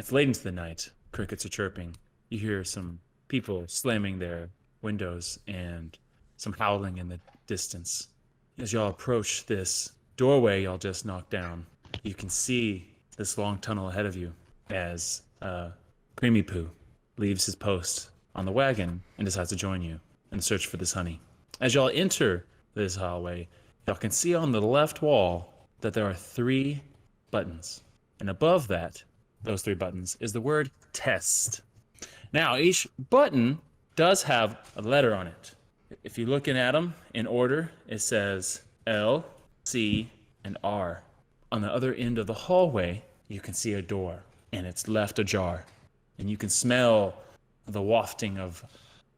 It's late into the night. Crickets are chirping. You hear some people slamming their windows and some howling in the distance. As y'all approach this doorway y'all just knocked down, you can see this long tunnel ahead of you as Creamy Poo leaves his post on the wagon and decides to join you in the search for this honey. As y'all enter this hallway, y'all can see on the left wall that there are 3 buttons. And above that, those 3 buttons, is the word test. Now, each button does have a letter on it. If you're looking at them in order, it says L, C, and R. On the other end of the hallway, you can see a door, and it's left ajar. And you can smell the wafting of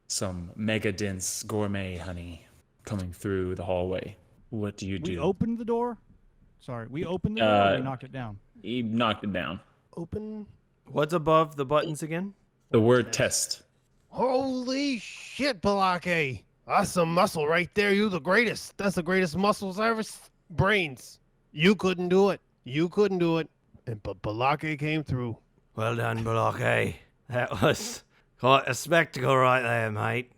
some mega dense gourmet honey coming through the hallway. What do you do? We opened the door? Sorry, we opened the door or we knocked it down? He knocked it down. Open. What's above the buttons again? The word test. Holy shit, Balake. That's some muscle right there. You the greatest. That's the greatest muscles I ever brains. You couldn't do it. You couldn't do it. And Balake came through. Well done, Balake. That was quite a spectacle right there, mate.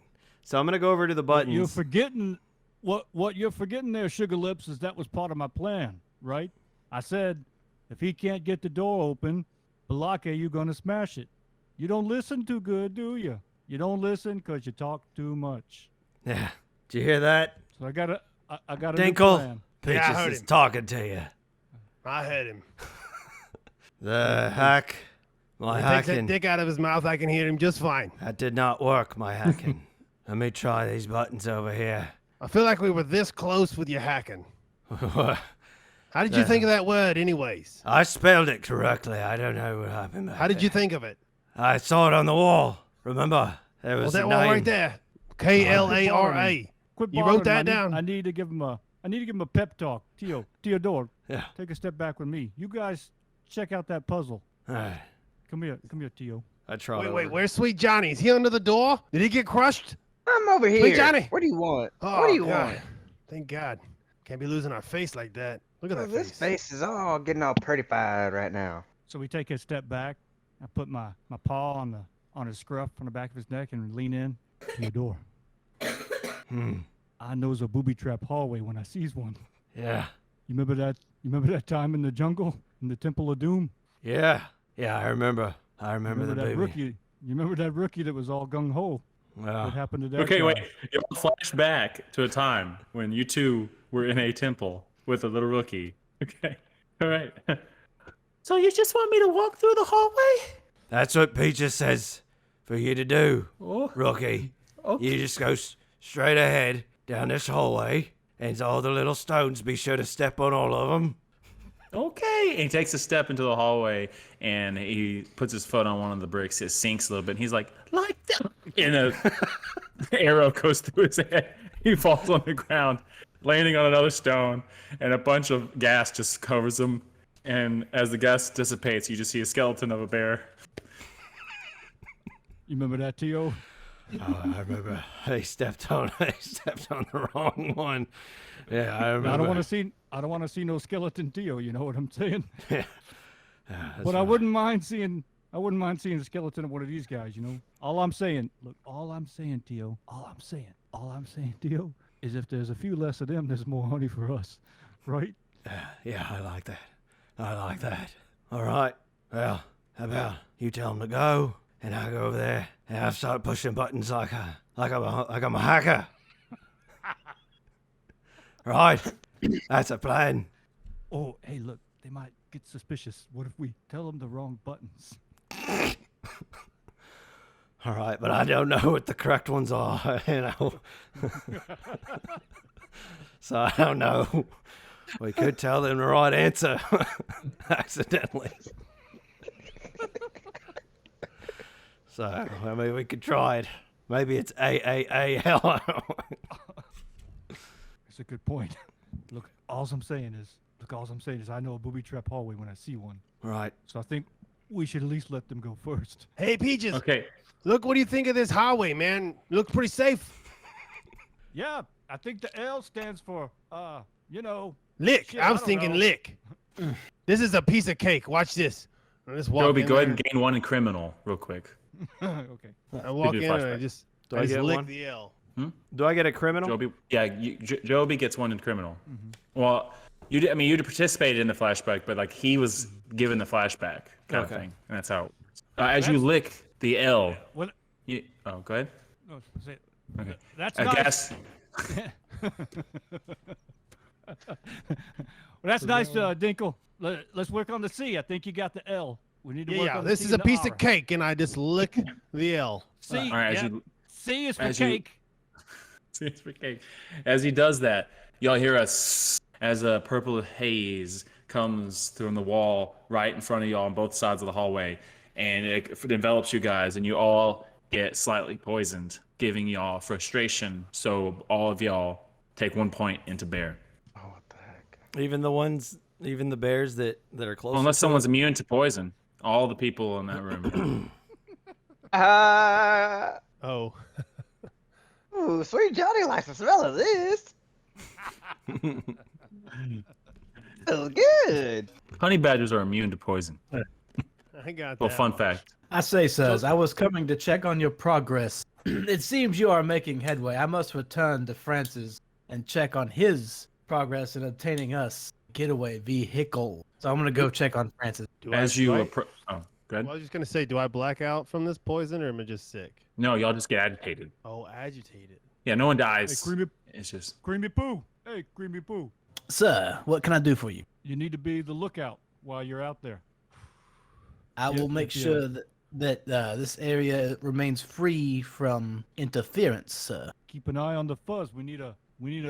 So I'm gonna go over to the buttons. You're forgetting what you're forgetting there, Sugar Lips, is that was part of my plan, right? I said if he can't get the door open, Balake, you're gonna smash it. You don't listen too good, do you? You don't listen because you talk too much. Yeah. Did you hear that? So I got a new Dinkle, plan. Peaches Yeah, I heard is him. talking to you. I heard him. The hack. My He takes that hacking. dick out of his mouth. I can hear him just fine. That did not work, my hacking. Let me try these buttons over here. I feel like we were this close with your hacking. How did you think of that word, anyways? I spelled it correctly. I don't know what happened back How did you there. think of it? I saw it on the wall. Remember? There Well, was that a one name. right there. K-L-A-R-A. Quit You bothering wrote that him. down? I need to give him a pep talk. Theodore, Yeah. take a step back with me. You guys check out that puzzle. All right. Come here, Tio. I tried. Wait, where's Sweet Johnny? Is he under the door? Did he get crushed? I'm over here. Sweet Johnny. What do you want? Oh, what do you God. want? Thank God. Can't be losing our face like that. Look at Oh, that this face is all getting all prettified right now. So we take a step back. I put my paw on his scruff on the back of his neck and lean in. Theodore, I knows a booby trap hallway when I sees one. Yeah. You remember that? You remember that time in the jungle in the Temple of Doom? Yeah. Yeah, I remember. I You remember the that baby. rookie? You remember that rookie that was all gung ho? What Well, happened to that? Okay, guy? wait. You all flash back to a time when you two were in a temple with a little rookie. Okay. All right. So you just want me to walk through the hallway? that's what Peaches says for you to do, Oh, rookie. okay. You just go straight ahead down this hallway, and all the little stones, be sure to step on all of them. Okay. And he takes a step into the hallway and he puts his foot on one of the bricks. It sinks a little bit. And he's like that. And a arrow goes through his head. He falls on the ground, landing on another stone, and a bunch of gas just covers him. And as the gas dissipates, you just see a skeleton of a bear. You remember that, Tio? Oh, I remember. They stepped on the wrong one. Yeah, I remember. I don't want to see no skeleton Tio. You know what I'm saying? Yeah. But I wouldn't mind seeing a skeleton of one of these guys. You know. All I'm saying, Tio. All I'm saying, Tio, is if there's a few less of them, there's more honey for us, right? Yeah, I like that. I like that. All right. Well, how about you tell them to go, and I go over there and I start pushing buttons like I'm a hacker. Right. That's a plan. Oh, hey, look, they might get suspicious. What if we tell them the wrong buttons? All right, but I don't know what the correct ones are, you know. So I don't know. We could tell them the right answer accidentally. So, I mean, we could try it. Maybe it's AAAL. That's a good point. Look, all I'm saying is I know a booby trap hallway when I see one. Right. So I think we should at least let them go first. Hey, Peaches. Okay. Look, what do you think of this highway, man? Looks pretty safe. Yeah, I think the L stands for, Lick. Shit, I I was don't thinking know. lick. This is a piece of cake. Watch this. I just walk Joby, in go ahead there. and gain 1 in criminal real quick. Okay. I walk do in and I flashback. just, Do I I just get lick one? the L. Do I get a criminal? Joby, yeah, Joby gets 1 in criminal. Well, I mean, you participated in the flashback, but like he was given the flashback kind of Okay. thing, and that's how it works. As you lick the L, What? go ahead. No, say, Okay. that's I nice. guess. Well, that's nice, Dinkle. Let's work on the C. I think you got the L. We need to work Yeah, on the this C is and a the piece R. of cake, and I just lick the L. C. All right, yeah. C is for as you- cake. It's for cake. As he does that, y'all hear as a purple haze comes through the wall right in front of y'all on both sides of the hallway, and it envelops you guys, and you all get slightly poisoned, giving y'all frustration. So all of y'all take 1 point into bear. Oh, what the heck? Even the bears that are close. Well, unless someone's immune to poison, all the people in that room. Oh. Ooh, sweet Johnny likes the smell of this. So good. Honey badgers are immune to poison. I got Well, that. fun one. fact. I say, sirs, I was coming to check on your progress. It seems you are making headway. I must return to Francis and check on his progress in obtaining us a getaway vehicle. So I'm gonna go check on Francis. Do As I, you do I, approach, oh, good. well, I was just gonna say, do I black out from this poison, or am I just sick? No, y'all just get agitated. Oh, agitated. Yeah, no one Hey, dies. Creamy, It's just Creamy Poo. Hey, Creamy Poo. Sir, what can I do for you? You need to be the lookout while you're out there. I Yeah, will make yeah. sure that this area remains free from interference, sir. Keep an eye on the fuzz. We need an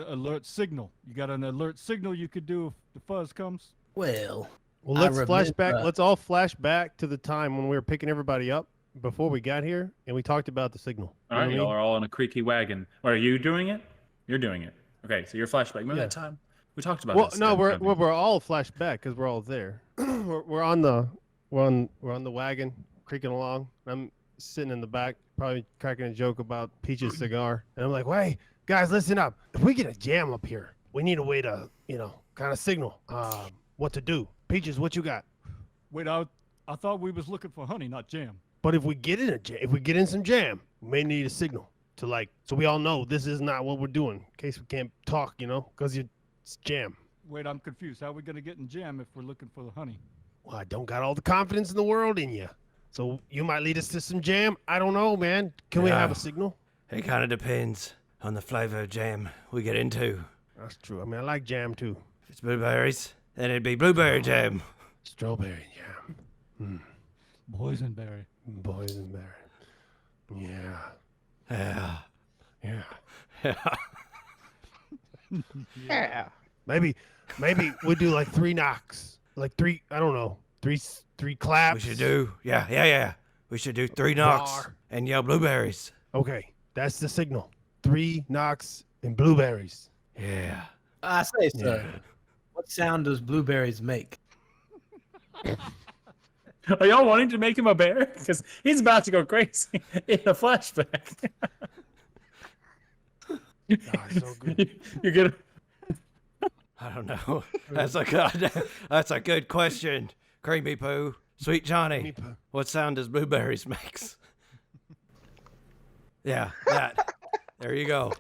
alert signal. You got an alert signal you could do if the fuzz comes? Well, Well, I let's flash back. remember- Let's all flash back to the time when we were picking everybody up before we got here, and we talked about the signal. all right. Y'all are all in a creaky wagon. Or are you doing it? You're doing it. Okay, so you're flashback. Remember Yeah. that time we talked about Well, this? no, that- we're all flashed back because we're all there. we're on the wagon, creaking along. I'm sitting in the back, probably cracking a joke about Peach's cigar, and I'm like, "Hey, guys, listen up. If we get a jam up here, we need a way to, kind of signal what to do. Peaches, what you got? Wait, I thought we was looking for honey, not jam. But if we get in some jam, we may need a signal to so we all know this is not what we're doing in case we can't talk, because it's jam. Wait, I'm confused. How are we gonna get in jam if we're looking for the honey? Well, I don't got all the confidence in the world in you. So you might lead us to some jam. I don't know, man. Can we have Yeah. a signal? It kind of depends on the flavor of jam we get into. That's true. I mean, I like jam too. If it's blueberries, then it'd be blueberry jam. Strawberry jam. Boysenberry. Boysenberry. Yeah. Yeah. Yeah. Yeah. Yeah. Maybe we'll do like 3 knocks. Like 3, I don't know. 3 claps. We should do. Yeah. We should do 3 knocks Bar. and yell blueberries. Okay. That's the signal. 3 knocks and blueberries. Yeah. I say, sir, Yeah. what sound does blueberries make? Are y'all wanting to make him a bear? Because he's about to go crazy in a flashback. Ah, so good. You're gonna. I don't know. That's a good question. Creamy Poo. Sweet Johnny. Me poo. What sound does blueberries makes? Yeah, that. There you go.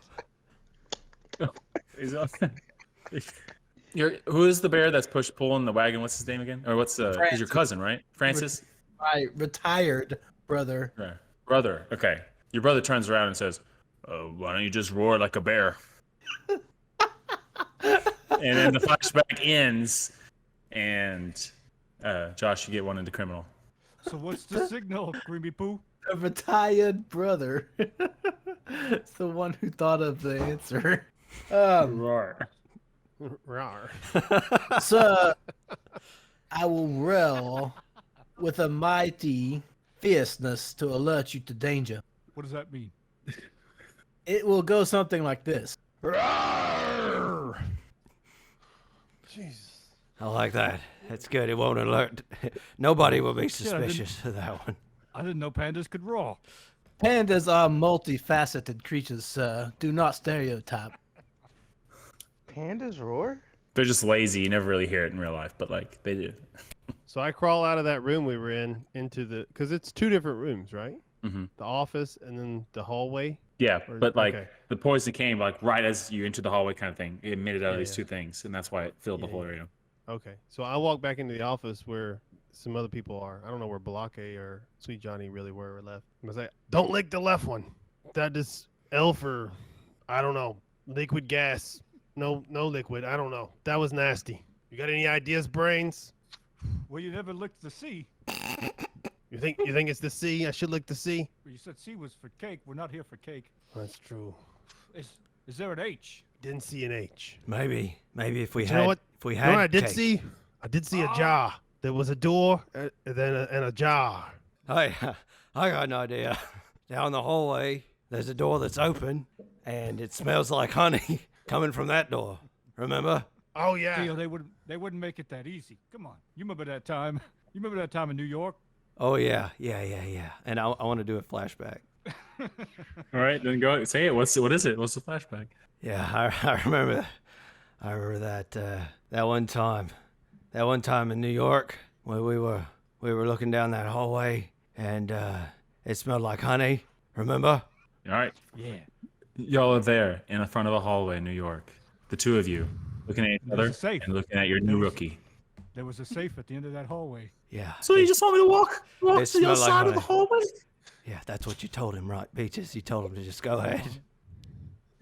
Who is the bear that's pulling the wagon? What's his name again? Or what's he's your Francis. cousin, right? Francis? My retired brother. Right. Brother. Okay. Your brother turns around and says, why don't you just roar like a bear? And then the flashback ends, and Josh, you get 1 into criminal. So what's the signal, Creamy Poo? A retired brother. It's the one who thought of the answer. Roar. Rawr. Sir, I will roar with a mighty fierceness to alert you to danger. What does that mean? It will go something like this. Jesus. I like that. That's good. It won't alert. Nobody will be I didn't- suspicious of that one. I didn't know pandas could roar. Pandas are multifaceted creatures, sir. Do not stereotype. Pandas roar? They're just lazy. You never really hear it in real life, but like they do. So I crawl out of that room we were in into because it's 2 different rooms, right? hmm The office and then the hallway. Yeah, Or- but like okay. the poison came like right as you entered the hallway, kind of thing. It emitted out of Yeah, these yeah. two things, and that's why it filled the Yeah, whole yeah. area. Okay. So I walk back into the office where some other people are. I don't know where Balake or Sweet Johnny really were left. I was like, don't lick the left one. That is elf or I don't know, liquid gas. No liquid. I don't know. That was nasty. You got any ideas, brains? Well, you never licked the C. You think it's the C? I should lick the C. You said C was for cake. We're not here for cake. That's true. Is there an H? Didn't see an H. Maybe if we You had know what? if we You had know what I did cake. see? I did see a jar. There was a door and then a jar. Hey, I got an idea. Down the hallway, there's a door that's open, and it smells like honey coming from that door. Remember? Oh yeah. Theo, they wouldn't make it that easy. Come on. You remember that time? You remember that time in New York? Oh yeah. And I want to do a flashback. All right, then go say it. What is it? What's the flashback? Yeah, I remember. I remember that one time. That one time in New York where we were looking down that hallway and it smelled like honey. Remember? All right, Yeah. y'all are there in the front of the hallway in New York, the two of you looking at each There's other a safe. and looking at your new rookie. There was a safe at the end of that hallway. Yeah. So you just want me to walk it to the smelled other like side of the honey. hallway? Yeah, that's what you told him, right, Peaches? You told him to just go ahead.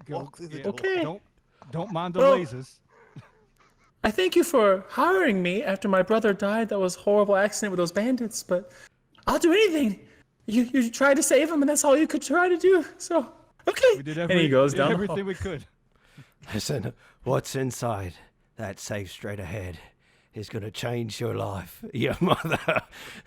Walk through the yeah, door. Okay. Don't mind the Well- lasers. I thank you for hiring me after my brother died. That was a horrible accident with those bandits, but I'll do anything. You tried to save him, and that's all you could try to do. So, okay. We did and he goes did down the everything hall. we could. Listen, what's inside that safe straight ahead is going to change your life. Your mother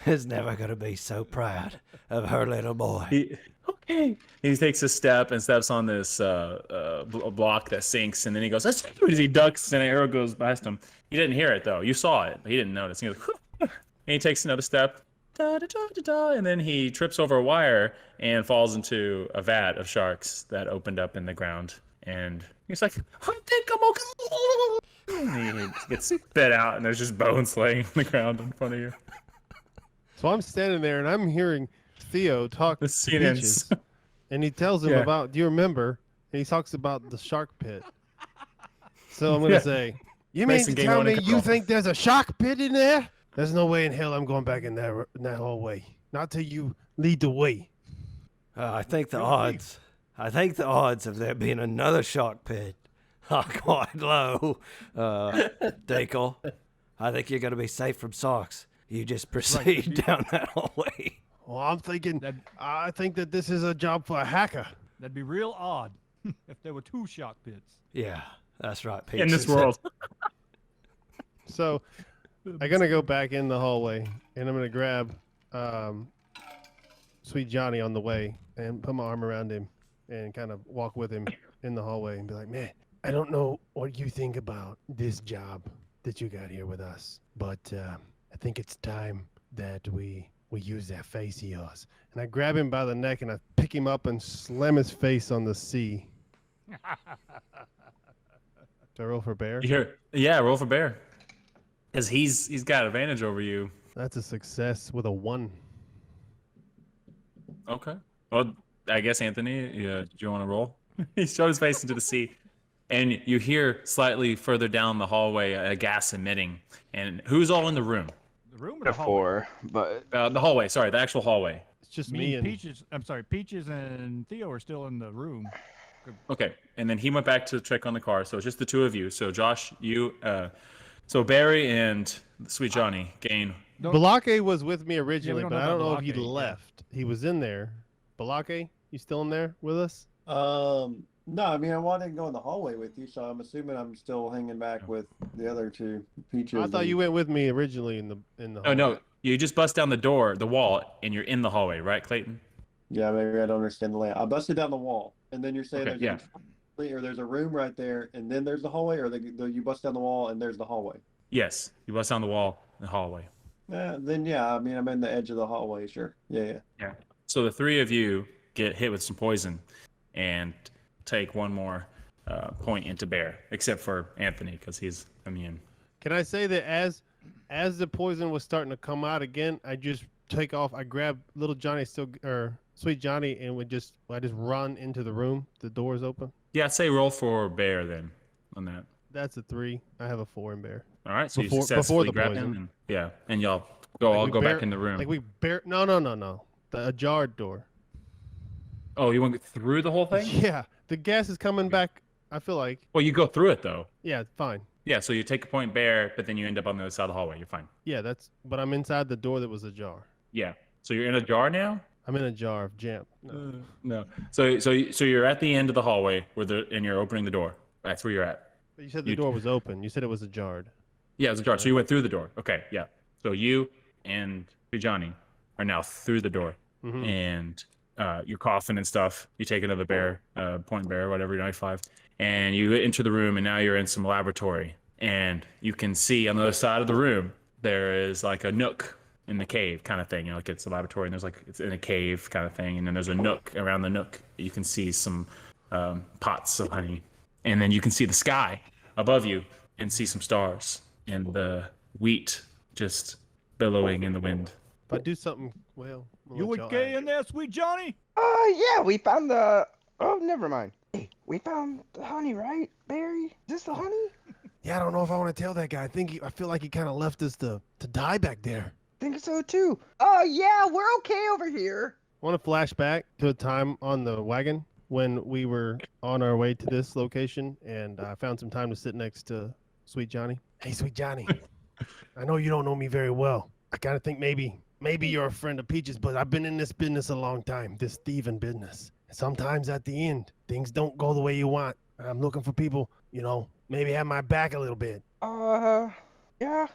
is never going to be so proud of her little boy. Okay. He takes a step and steps on this block that sinks, and then he goes, "Let's do it." He ducks, and an arrow goes past him. He didn't hear it, though. You saw it, but he didn't notice. He goes, and he takes another step, da, da, da, da, da, and then he trips over a wire and falls into a vat of sharks that opened up in the ground. And he's like, "I think I'm okay." And he gets spit out, and there's just bones laying on the ground in front of you. So I'm standing there and I'm hearing Theo talk The to scene ends. Peaches, and he tells him Yeah. about. Do you remember? And he talks about the shark pit. So I'm gonna Yeah. say, you mean Mason to game tell on me and you control. think there's a shark pit in there? There's no way in hell I'm going back in that hallway. Not till you lead the way. I think the odds of there being another shark pit are quite low, Dakel. I think you're going to be safe from sharks. You just proceed down that hallway. Well, I'm thinking. That- I think that this is a job for a hacker. That'd be real odd if there were 2 shark pits. Yeah, that's right, In this Peaches. world. So I'm gonna go back in the hallway and I'm gonna grab Sweet Johnny on the way and put my arm around him and kind of walk with him in the hallway and be like, "Man, I don't know what you think about this job that you got here with us, but I think it's time that we use that face of yours." And I grab him by the neck and I pick him up and slam his face on the sea. Do I roll for bear? You hear? Yeah, roll for bear. Because he's got advantage over you. That's a success with a 1. Okay. Well, I guess Anthony, do you want to roll? He showed his face into the sea, and you hear slightly further down the hallway a gas emitting. And who's all in the room? The room or the hallway? But The hallway. Sorry, the actual hallway. It's just Me me and and Peaches. I'm sorry, Peaches and Theo are still in the room. Okay. And then he went back to check on the car, so it's just the two of you. So Josh, you, so Barry and Sweet Johnny gain. Balake was with me originally, don't but know I don't about know if he Balake, yeah. left. He was in there. Balake, you still in there with us? No, I mean, I didn't go in the hallway with you, so I'm assuming I'm still hanging back with the other 2 Peaches. I thought you went with me originally in the Oh, hallway. no. You just bust down the wall, and you're in the hallway, right, Clayton? Yeah, maybe I don't understand the layout. I busted down the wall, and then you're saying Okay, there's there's a room right there, and then there's the hallway, or you bust down the wall and there's the hallway. Yes. You bust down the wall in the hallway. Then yeah, I mean, I'm in the edge of the hallway, sure. Yeah. So the three of you get hit with some poison and take one more point into bear, except for Anthony because he's immune. Can I say that as as the poison was starting to come out again, I just take off. I grab little Johnny or Sweet Johnny, and I just run into the room. The door's open. Yeah, I'd say roll for bear then on that. That's a 3. I have a 4 in bear. All right, so you Before successfully the grab poison. him. And y'all all go back in the room. Like we bear. No. The ajar door. Oh, you went through the whole thing? Yeah, the gas is coming back. I feel like. Well, you go through it though. Yeah, fine. Yeah, so you take a point bear, but then you end up on the other side of the hallway. You're fine. Yeah, but I'm inside the door that was ajar. Yeah. So you're in a jar now? I'm in a jar of jam. No. So you're at the end of the hallway and you're opening the door. That's where you're at. But you said the door was open. You said it was ajarred. Yeah, it was a jar. So you went through the door. Okay, yeah. So you and Johnny are now through the door, Mhm. and you're coughing and stuff. You take another bear, point bear, whatever, 95, and you enter the room, and now you're in some laboratory, and you can see on the other side of the room there is like a nook in the cave kind of thing. You know, like it's a laboratory, and it's in a cave kind of thing, and then there's a nook around the nook. You can see some pots of honey, and then you can see the sky above you and see some stars and the wheat just billowing in the wind. If I do something, well, I'll You let y'all okay act. in there, Sweet Johnny? Yeah, we found the. Oh, never mind. Hey, we found the honey, right, Barry? Is this the honey? Yeah, I don't know if I want to tell that guy. I feel like he kind of left us to die back there. Think so too. Oh, yeah, we're okay over here. I want to flash back to a time on the wagon when we were on our way to this location, and I found some time to sit next to Sweet Johnny. Hey, Sweet Johnny, I know you don't know me very well. I kind of think maybe you're a friend of Peach's, but I've been in this business a long time, this thieving business. And sometimes at the end, things don't go the way you want. I'm looking for people, maybe have my back a little bit. Yeah,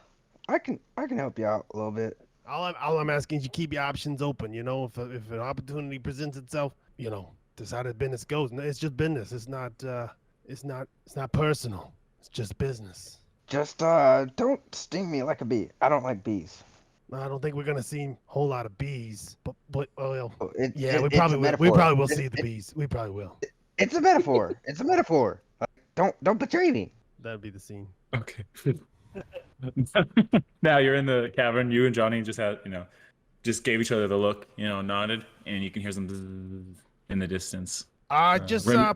I can help you out a little bit. All I'm asking is you keep your options open. If an opportunity presents itself, that's how the business goes. It's just business. It's not personal. It's just business. Just don't sting me like a bee. I don't like bees. I don't think we're gonna see a whole lot of bees, but well, Yeah, we probably will. We probably will see the bees. We probably will. It's a metaphor. It's a metaphor. Don't betray me. That'd be the scene. Okay. Now you're in the cavern. You and Johnny just gave each other the look, nodded, and you can hear some bzzz in the distance.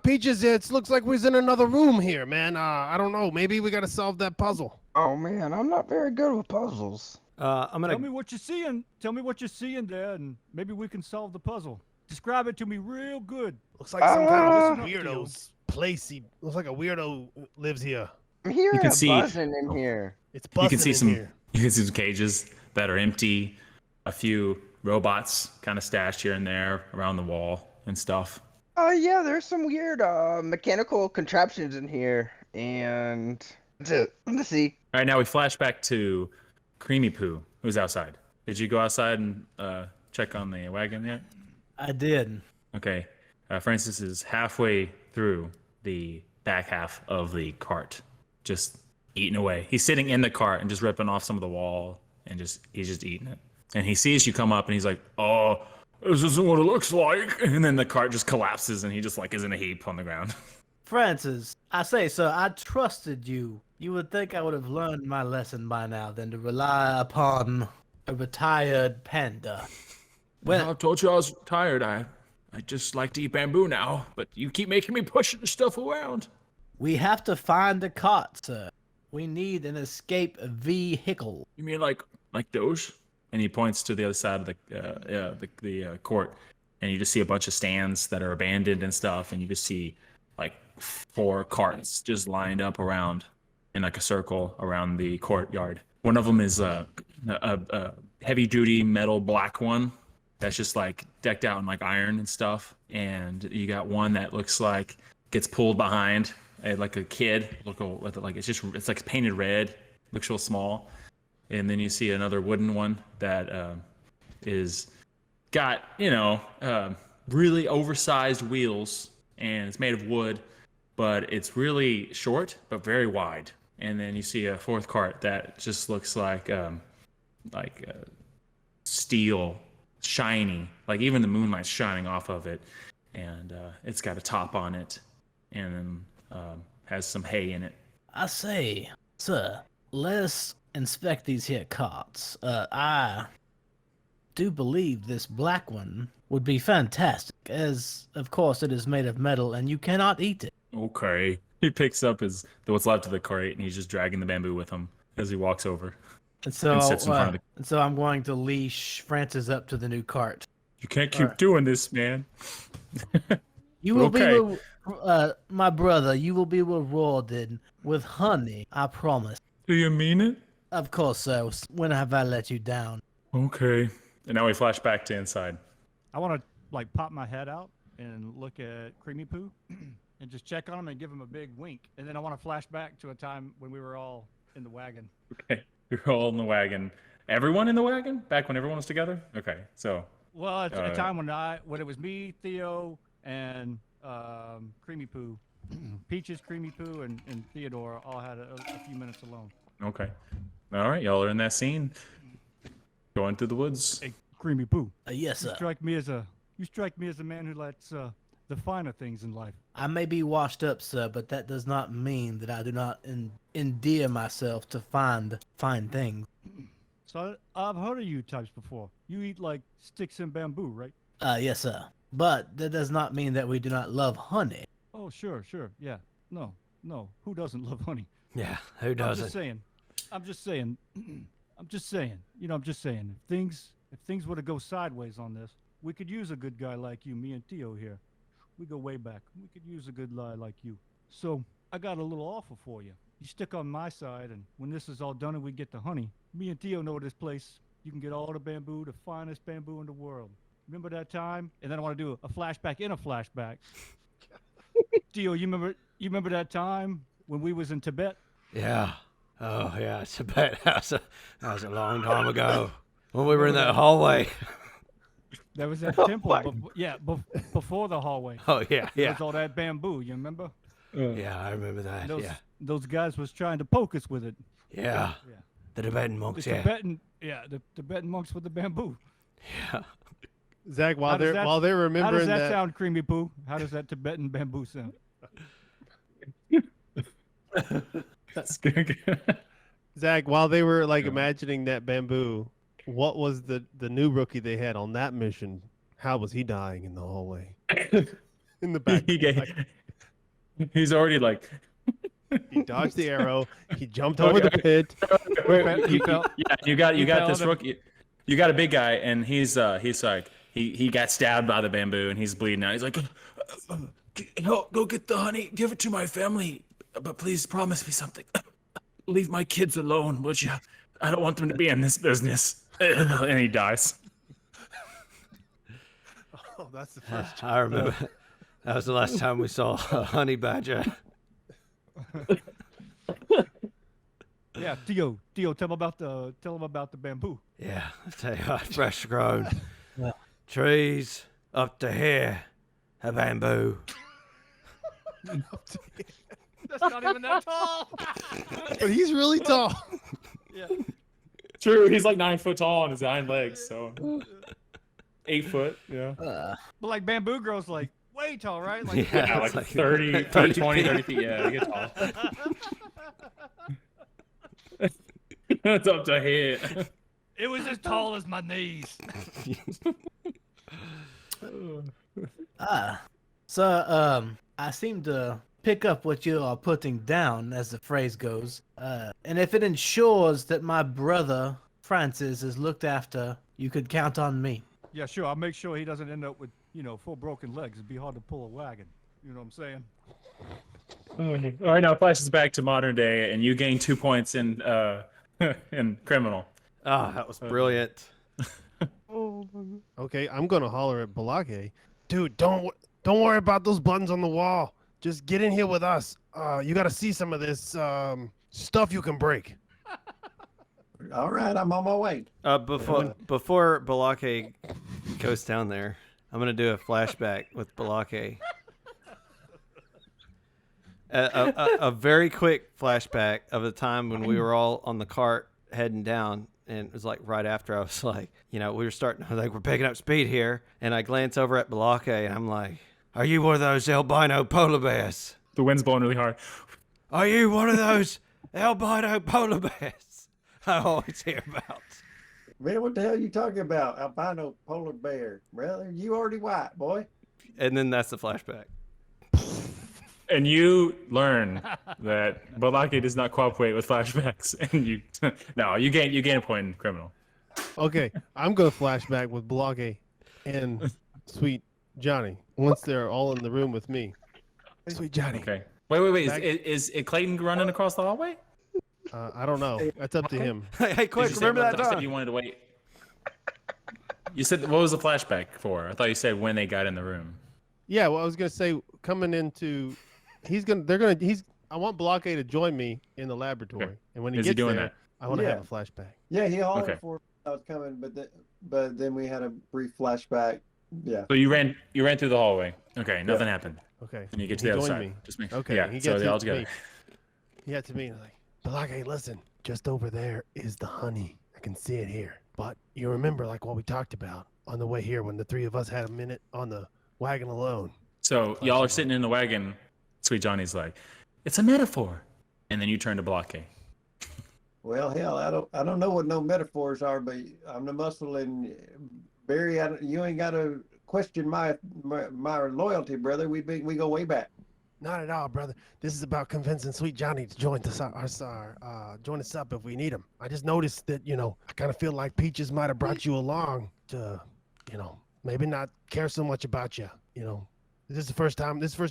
Peaches, it looks like we're in another room here, man. I don't know. Maybe we gotta solve that puzzle. Oh man, I'm not very good with puzzles. I'm gonna. Tell me what you're seeing. Tell me what you're seeing there, and maybe we can solve the puzzle. Describe it to me real good. Looks like some kind of Listen up, weirdo's place. Looks like a weirdo lives here. I'm hearing You can a see- buzzing in here. It's You busted can see in some. here. You can see some cages that are empty. A few robots kind of stashed here and there around the wall and stuff. Oh yeah, there's some weird mechanical contraptions in here, and that's it. Let's see. All right, now we flash back to Creamy Poo, who's outside. Did you go outside and check on the wagon yet? I did. Okay. Francis is halfway through the back half of the cart, just eating away. He's sitting in the cart and just ripping off some of the wall, and he's just eating it. And he sees you come up, and he's like, "Oh, this isn't what it looks like." And then the cart just collapses, and he just is in a heap on the ground. Francis, I say, sir, I trusted you. You would think I would have learned my lesson by now than to rely upon a retired panda. I told you I was tired. I just like to eat bamboo now, but you keep making me push the stuff around. We have to find a cart, sir. We need an escape vehicle. You mean like those? And he points to the other side of the court, and you just see a bunch of stands that are abandoned and stuff, and you just see like 4 carts just lined up around in like a circle around the courtyard. One of them is a heavy-duty metal black one that's just like decked out in like iron and stuff, and you got one that looks like gets pulled behind like a kid. It's like painted red, looks real small. And then you see another wooden one that is got really oversized wheels, and it's made of wood, but it's really short but very wide. And then you see a 4th cart that just looks like steel, shiny, like even the moonlight's shining off of it, and it's got a top on it, and then has some hay in it. I say, sir, let's inspect these here carts. I do believe this black one would be fantastic, as of course it is made of metal and you cannot eat it. Okay. He picks up what's left of the crate and he's just dragging the bamboo with him as he walks over. And so, And sits in front of and so I'm going to leash Francis up to the new cart. You can't keep Alright. doing this, man. You will Okay. be, my brother. You will be rewarded with honey. I promise. Do you mean it? Of course, sir. When have I let you down? Okay. And now we flash back to inside. I want to like pop my head out and look at Creamy Poo and just check on him and give him a big wink. And then I want to flash back to a time when we were all in the wagon. Okay. You're all in the wagon. Everyone in the wagon? Back when everyone was together? Okay. So, Well, it's a time when it was me, Theo, and Creamy Poo, Peaches, Creamy Poo, and Theodore all had a few minutes alone. okay. All right. Y'all are in that scene. Going through the woods. Hey, Creamy Poo. Yes, You sir. strike me as a man who likes the finer things in life. I may be washed up, sir, but that does not mean that I do not endear myself to find fine things. So I've heard of you types before. You eat like sticks and bamboo, right? Yes, sir. But that does not mean that we do not love honey. Oh, sure, yeah. No. Who doesn't love honey? Yeah, who I'm doesn't? just saying. I'm just saying. You know, I'm just saying. If things were to go sideways on this, we could use a good guy like you, me and Theo here. We go way back. We could use a good guy like you. So I got a little offer for you. You stick on my side, and when this is all done and we get the honey, me and Theo know this place. You can get all the bamboo, the finest bamboo in the world. Remember that time? And then I want to do a flashback in a flashback. Theo, you remember that time when we was in Tibet? Yeah. Oh yeah, Tibet. That was a long time ago. When we were in that hallway. There was that temple. Before the hallway. Oh yeah, There yeah. was all that bamboo. You remember? Yeah, I remember that. Those Yeah. those guys was trying to poke us with it. Yeah. Yeah. The Tibetan monks, yeah. The Tibetan monks with the bamboo. Yeah. Zach, while How does they're that- while they're How remembering does that that, sound, Creamy Poo? How does that Tibetan bamboo sound? That's good. Zach, while they were like imagining that bamboo, what was the new rookie they had on that mission? How was he dying in the hallway? In the back. He's already like. He dodged the arrow. He jumped over the pit. He felt- You got fell this in- rookie. You got a big guy, and he's like he got stabbed by the bamboo, and he's bleeding out. He's like, go get the honey, give it to my family, but please promise me something. Leave my kids alone, would you? I don't want them to be in this business. And he dies. Oh, that's the first. I remember. That was the last time we saw a honey badger. Yeah, Theo, tell him about the bamboo. Yeah, I tell you what, fresh grown. Well. Trees up to here, a bamboo. That's not even that tall. But he's really tall. Yeah. True, he's like 9 foot tall on his hind legs, so 8 foot. Yeah. But like bamboo grows like way tall, right? Like Yeah, Yeah, it's like 30 feet, 20, 30 feet. Yeah, they get tall. It's up to here. it was as tall as my knees. So, I seem to pick up what you are putting down, as the phrase goes. And if it ensures that my brother, Francis, is looked after, you could count on me. Yeah, sure. I'll make sure he doesn't end up with, 4 broken legs. It'd be hard to pull a wagon. You know what I'm saying? All right, now it flashes back to modern day, and you gain 2 points in in criminal. Oh, that was brilliant. Okay, I'm gonna holler at Balake. Dude, don't worry about those buttons on the wall. Just get in here with us. You gotta see some of this stuff you can break. All right, I'm on my way. Before Balake goes down there, I'm gonna do a flashback with Balake. A very quick flashback of the time when we were all on the cart heading down, and it was like right after I was like, we were starting, we're picking up speed here, and I glance over at Balake, and I'm like, are you one of those albino polar bears? The wind's blowing really hard. Are you one of those albino polar bears? I always hear about. Man, what the hell are you talking about? Albino polar bear. Brother, you already white, boy. And then that's the flashback. And you learn that Balaki does not cooperate with flashbacks, and you no, you gain a point in criminal. Okay, I'm gonna flashback with Bloggy and Sweet Johnny once they're all in the room with me. Sweet Johnny. Okay. Wait. Back- Is Clayton running across the hallway? I don't know. That's up to him. Hey, Did quick! you say- Remember that I thought time? you wanted to wait. You said what was the flashback for? I thought you said when they got in the room. Yeah, well, I was gonna say coming into, I want Blockade to join me in the laboratory, Okay. and when he Is he gets doing there, that? I want to Yeah. have a flashback. Yeah, he hollered Okay. for I was coming, but then we had a brief flashback. Yeah. So you ran through the hallway. Okay, nothing happened. Okay. And you get to He the other joined side. me. Just make Okay. Yeah. He So gets they all to together. me. He got to me and like, Blockade, listen, just over there is the honey. I can see it here. But you remember like what we talked about on the way here when the three of us had a minute on the wagon alone. So y'all are sitting in the wagon. Sweet Johnny's like, it's a metaphor, and then you turn to Blockade. Well, hell, I don't know what no metaphors are, but I'm the muscle, and Barry, you ain't got to question my loyalty, brother. We go way back. Not at all, brother. This is about convincing Sweet Johnny to join join us up if we need him. I just noticed that, I kind of feel like Peaches might have brought you along to, maybe not care so much about you. Is this the first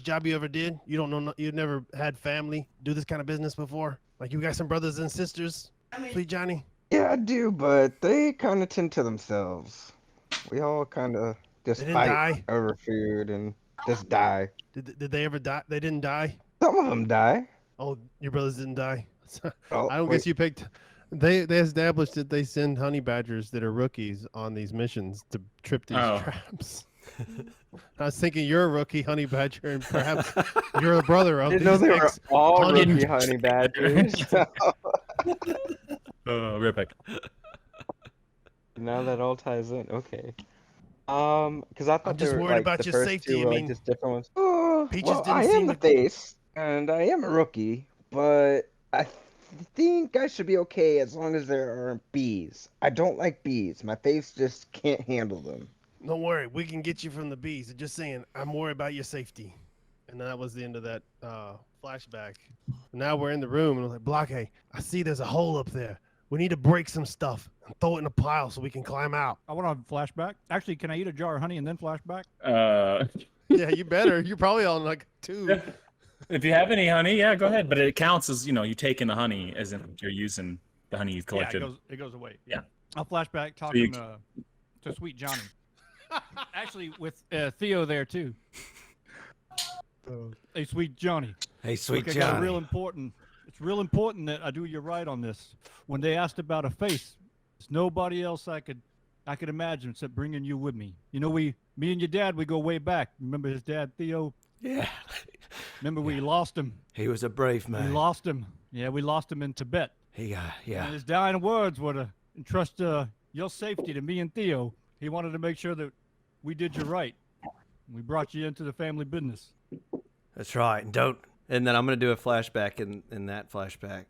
job you ever did? You don't know, you've never had family do this kind of business before? Like you got some brothers and sisters, Sweet Johnny? Yeah, I do, but they kind of tend to themselves. We all kind of just They didn't fight die? over food and just die. Did they ever die? They didn't die? Some of them die. Oh, your brothers didn't die? Oh, I don't wait. guess you picked. They established that they send honey badgers that are rookies on these missions to trip these Oh. traps. I was thinking you're a rookie honey badger, and perhaps you're a brother of I didn't know these they were ex- all honey- rookie honey badgers. Ripek. Now that all ties in. Okay. Because I thought I'm just they were, worried like, about the your first safety, two I were, like, mean, just different ones. Oh, Peaches well, didn't I seem am the to- face, and I am a rookie, but I think I should be okay as long as there aren't bees. I don't like bees. My face just can't handle them. Don't worry, we can get you from the bees. Just saying, I'm worried about your safety. And that was the end of that flashback. Now we're in the room, and I'm like, Blockade, I see there's a hole up there. We need to break some stuff and throw it in a pile so we can climb out. I want to flashback. Actually, can I eat a jar of honey and then flashback? Yeah, you better. You're probably on like 2. If you have any honey, yeah, go ahead. But it counts as you taking the honey, as in you're using the honey you've Yeah, collected. it goes away. Yeah. I'll flashback talking to Sweet Johnny. Actually, with Theo there too. Hey, Sweet Johnny. Hey, Sweet Look, I got a Johnny. real important. It's real important that I do you right on this. When they asked about a face, there's nobody else I could imagine except bringing you with me. Me and your dad, we go way back. Remember his dad, Theo? Yeah. Remember we lost him. He was a brave We man. lost him. Yeah, we lost him in Tibet. He And yeah. his dying words were to entrust your safety to me and Theo. He wanted to make sure that we did you right. We brought you into the family business. That's right. And then I'm gonna do a flashback in that flashback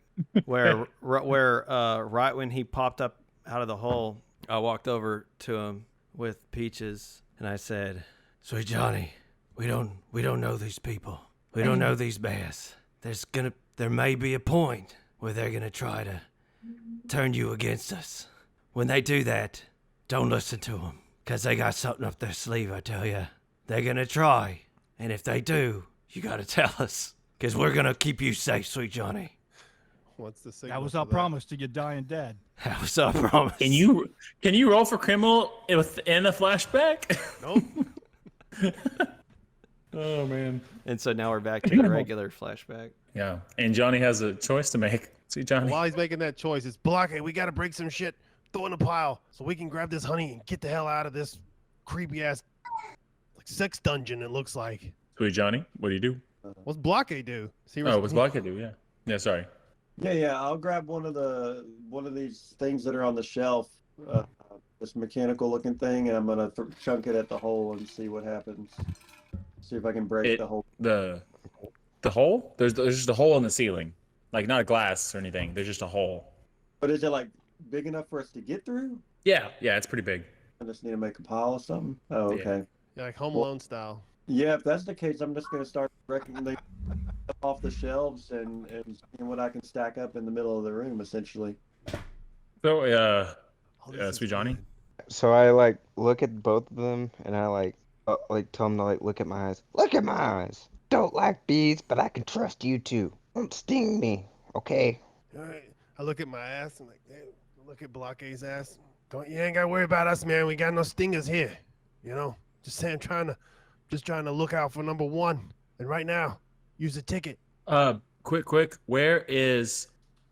where right when he popped up out of the hole, I walked over to him with Peaches and I said, "Sweet Johnny, we don't know these people. We don't know these bears. There may be a point where they're gonna try to turn you against us. When they do that, don't listen to them, 'cause they got something up their sleeve, I tell you. They're gonna try, and if they do, you gotta tell us, 'cause we're gonna keep you safe, Sweet Johnny." What's the signal? That was for our promise to your dying dad. That was our promise. Can you roll for criminal within a flashback? Nope. Oh man. And so now we're back to the regular flashback. Yeah, and Johnny has a choice to make. See, Johnny. While he's making that choice, it's Blockade. We got to break some shit, throw in a pile so we can grab this honey and get the hell out of this creepy ass sex dungeon. It looks like. Sweet Johnny, what do you do? What's Blockade do? What's Blockade do? Yeah. Yeah, sorry. Yeah. I'll grab one of these things that are on the shelf, this mechanical looking thing, and I'm gonna chunk it at the hole and see what happens. See if I can break the hole. The hole? There's just a hole in the ceiling, like not a glass or anything. There's just a hole. But is it like big enough for us to get through? Yeah, it's pretty big. I just need to make a pile or something. Oh, Yeah. okay. Yeah, like Home Alone style. Yeah, if that's the case, I'm just gonna start wrecking the off the shelves and seeing what I can stack up in the middle of the room, essentially. So, Oh, this is Sweet Johnny? good. So I like look at both of them and I like tell them to like look at my eyes. Look at my eyes. Don't like bees, but I can trust you too. Don't sting me, okay? All right. I look at my ass and like, damn, look at Blockade's ass. You ain't gotta worry about us, man. We got no stingers here. You know, just saying, trying to look out for number one. And right now, use a ticket. Quick. Where is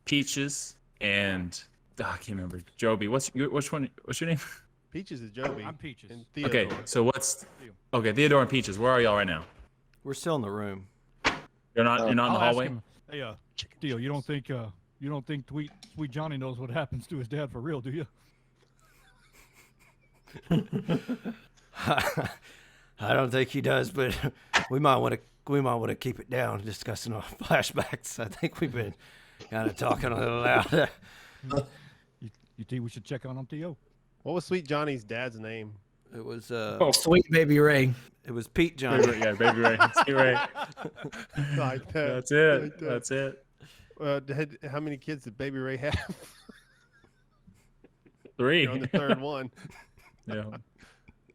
Peaches and I can't remember. Joby. What's your name? Peaches is Joby. I'm Peaches. And Theodore. Okay, so Theodore and Peaches. Where are y'all right now? We're still in the room. You're not in the I'll ask hallway. him, hey, Theo, you don't think Sweet Johnny knows what happens to his dad for real, do you? I don't think he does, but we might want to keep it down discussing our flashbacks. I think we've been kind of talking a little loud. You think we should check on him, Theo? What was Sweet Johnny's dad's name? It was Sweet baby Ray. it was Pete Johnny. Baby Ray. See, Ray. Like that. That's it. Like that. That's it. How many kids did Baby Ray have? 3. You're on the third one. Yeah.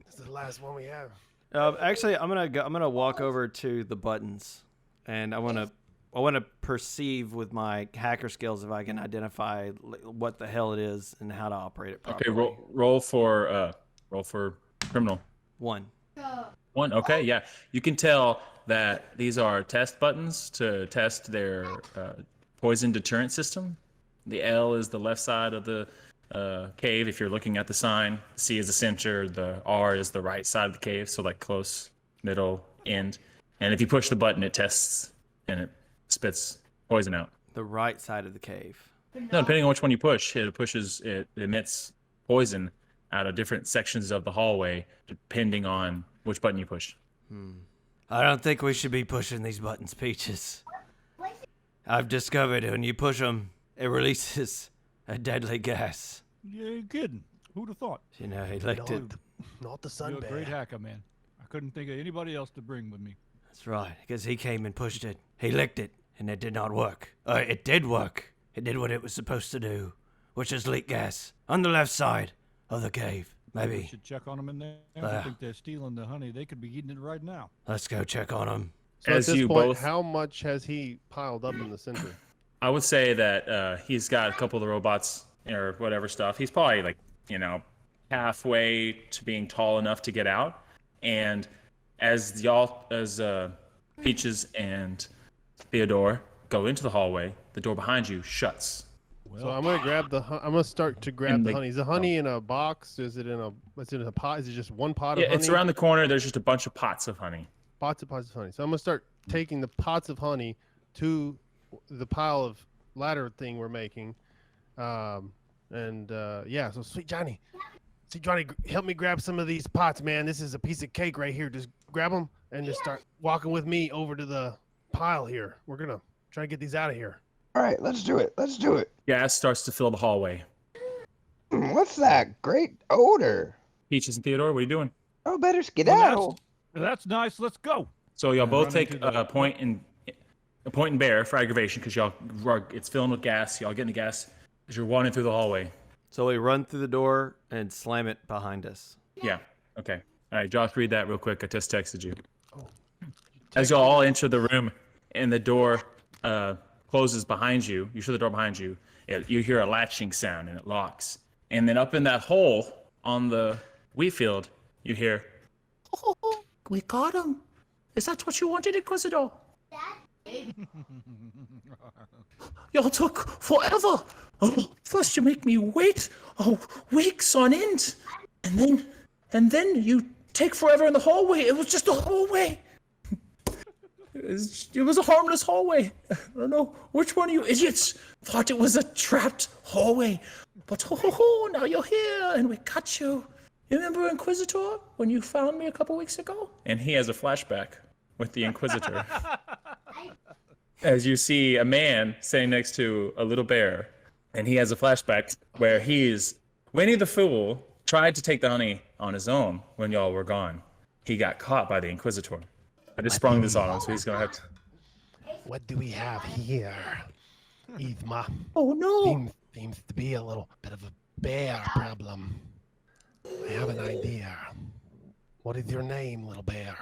This is the last one we have. Actually, I'm gonna walk over to the buttons, and I want to perceive with my hacker skills if I can identify what the hell it is and how to operate it properly. Okay, roll for criminal. 1. 1. Okay, yeah. You can tell that these are test buttons to test their poison deterrent system. The L is the left side of the cave if you're looking at the sign. C is the center. The R is the right side of the cave, so like close, middle, end. And if you push the button, it tests and it spits poison out. The right side of the cave. No, depending on which one you push, it emits poison out of different sections of the hallway, depending on which button you push. I don't think we should be pushing these buttons, Peaches. I've discovered when you push them, it releases a deadly gas. Yeah, you're kidding. Who'd have thought? You know, he licked it. Not the sun You're a bear. great hacker, man. I couldn't think of anybody else to bring with me. That's right, because he came and pushed it. He licked it, and it did not work. It did work. It did what it was supposed to do, which is leak gas on the left side of the cave. We Maybe. should check on them in there. Yeah. I think they're stealing the honey. They could be eating it right now. Let's go check on him. So As at this you point, both- how much has he piled up in the center? I would say that he's got a couple of the robots or whatever stuff. He's probably like, halfway to being tall enough to get out. And as Peaches and Theodore go into the hallway, the door behind you shuts. So I'm gonna grab I'm gonna start to grab And the the- honey. Is the honey in a box? Is it in a pot? Is it just one pot of Yeah, honey? it's around the corner. There's just a bunch of pots of honey. Pots of honey. So I'm gonna start taking the pots of honey to the pile of ladder thing we're making. So Sweet Johnny, help me grab some of these pots, man. This is a piece of cake right here. Just grab them and just start walking with me over to the pile here. We're gonna try to get these out of here. All right, let's do it. Let's do it. Gas starts to fill the hallway. What's that great odor? Peaches and Theodore, what are you doing? Oh, better skedaddle. That's nice. Let's go. So y'all both run take into the- a point and bear for aggravation because it's filling with gas. Y'all getting the gas as you're wandering through the hallway. So we run through the door and slam it behind us. Yeah. Okay. All right, Josh, read that real quick. I just texted you. As y'all all enter the room and the door closes behind you, you shut the door behind you, you hear a latching sound and it locks. And then up in that hole on the wheat field, you hear, "Oh, we got him. Is that what you wanted, Inquisitor? Y'all took forever. Oh, first you make me wait, weeks on end. And then you take forever in the hallway. It was just a hallway. It was a harmless hallway. I don't know which one of you idiots thought it was a trapped hallway. But now you're here and we got you. You remember Inquisitor when you found me a couple weeks ago? And he has a flashback with the Inquisitor. As you see a man sitting next to a little bear and he has a flashback where Winnie the Fool tried to take the honey on his own when y'all were gone. He got caught by the Inquisitor. I just sprung this on him, so he's gonna have to. What do we have here? Yzma. Oh no! Seems to be a little bit of a bear problem. I have an idea. What is your name, little bear?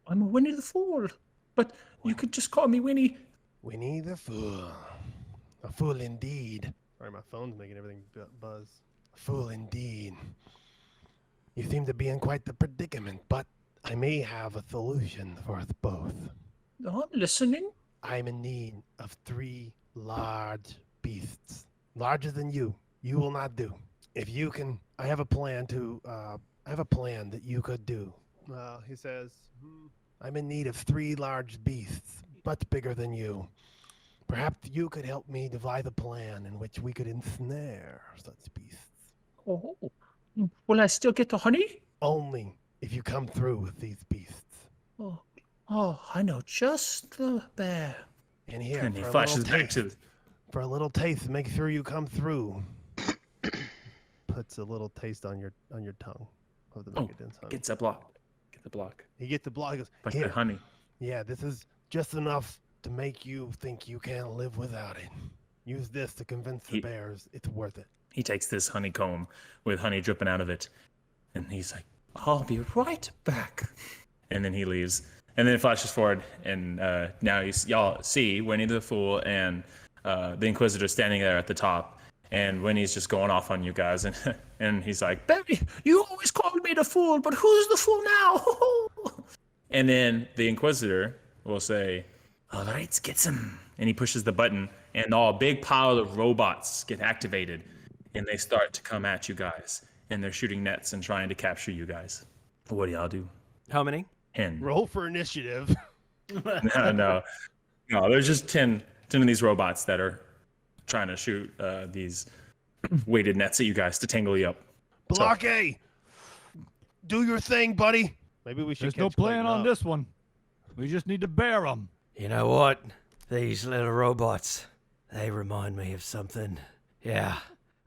I'm Winnie the Fool, but you could just call me Winnie. Winnie the Fool. A fool indeed. Sorry, my phone's making everything buzz. A fool indeed. You seem to be in quite the predicament, but I may have a solution for us both. I'm listening. I'm in need of 3 large beasts. Larger than you. You will not do. If you can, I have a plan that you could do. He says, I'm in need of 3 large beasts, much bigger than you. Perhaps you could help me devise a plan in which we could ensnare such beasts. Oh, will I still get the honey? Only if you come through with these beasts. Oh, I know just the bear. And here, And he for a flashes little back taste, to. for a little taste, make sure you come through. Puts a little taste on your tongue of the decadence honey. Gets a block. Get the block. He gets the block. He goes, Like here. the honey. Yeah, this is just enough to make you think you can't live without it. Use this to convince the bears it's worth it. He takes this honeycomb with honey dripping out of it, and he's like, I'll be right back. And then he leaves. And then it flashes forward, and now y'all see Winnie the Fool and the Inquisitor standing there at the top. And Winnie's just going off on you guys, and he's like, Barry, you always called me the fool, but who's the fool now? And then the Inquisitor will say, all right, get some. And he pushes the button, and a big pile of robots get activated, and they start to come at you guys. And they're shooting nets and trying to capture you guys. What do y'all do? How many? 10. Roll for initiative. No, there's just 10 of these robots that are trying to shoot these weighted nets at you guys to tangle you up. Blockade! Do your thing, buddy. Maybe we should. There's no catch plan Clayton on up. this one. We just need to bear them. You know what? These little robots, they remind me of something. Yeah,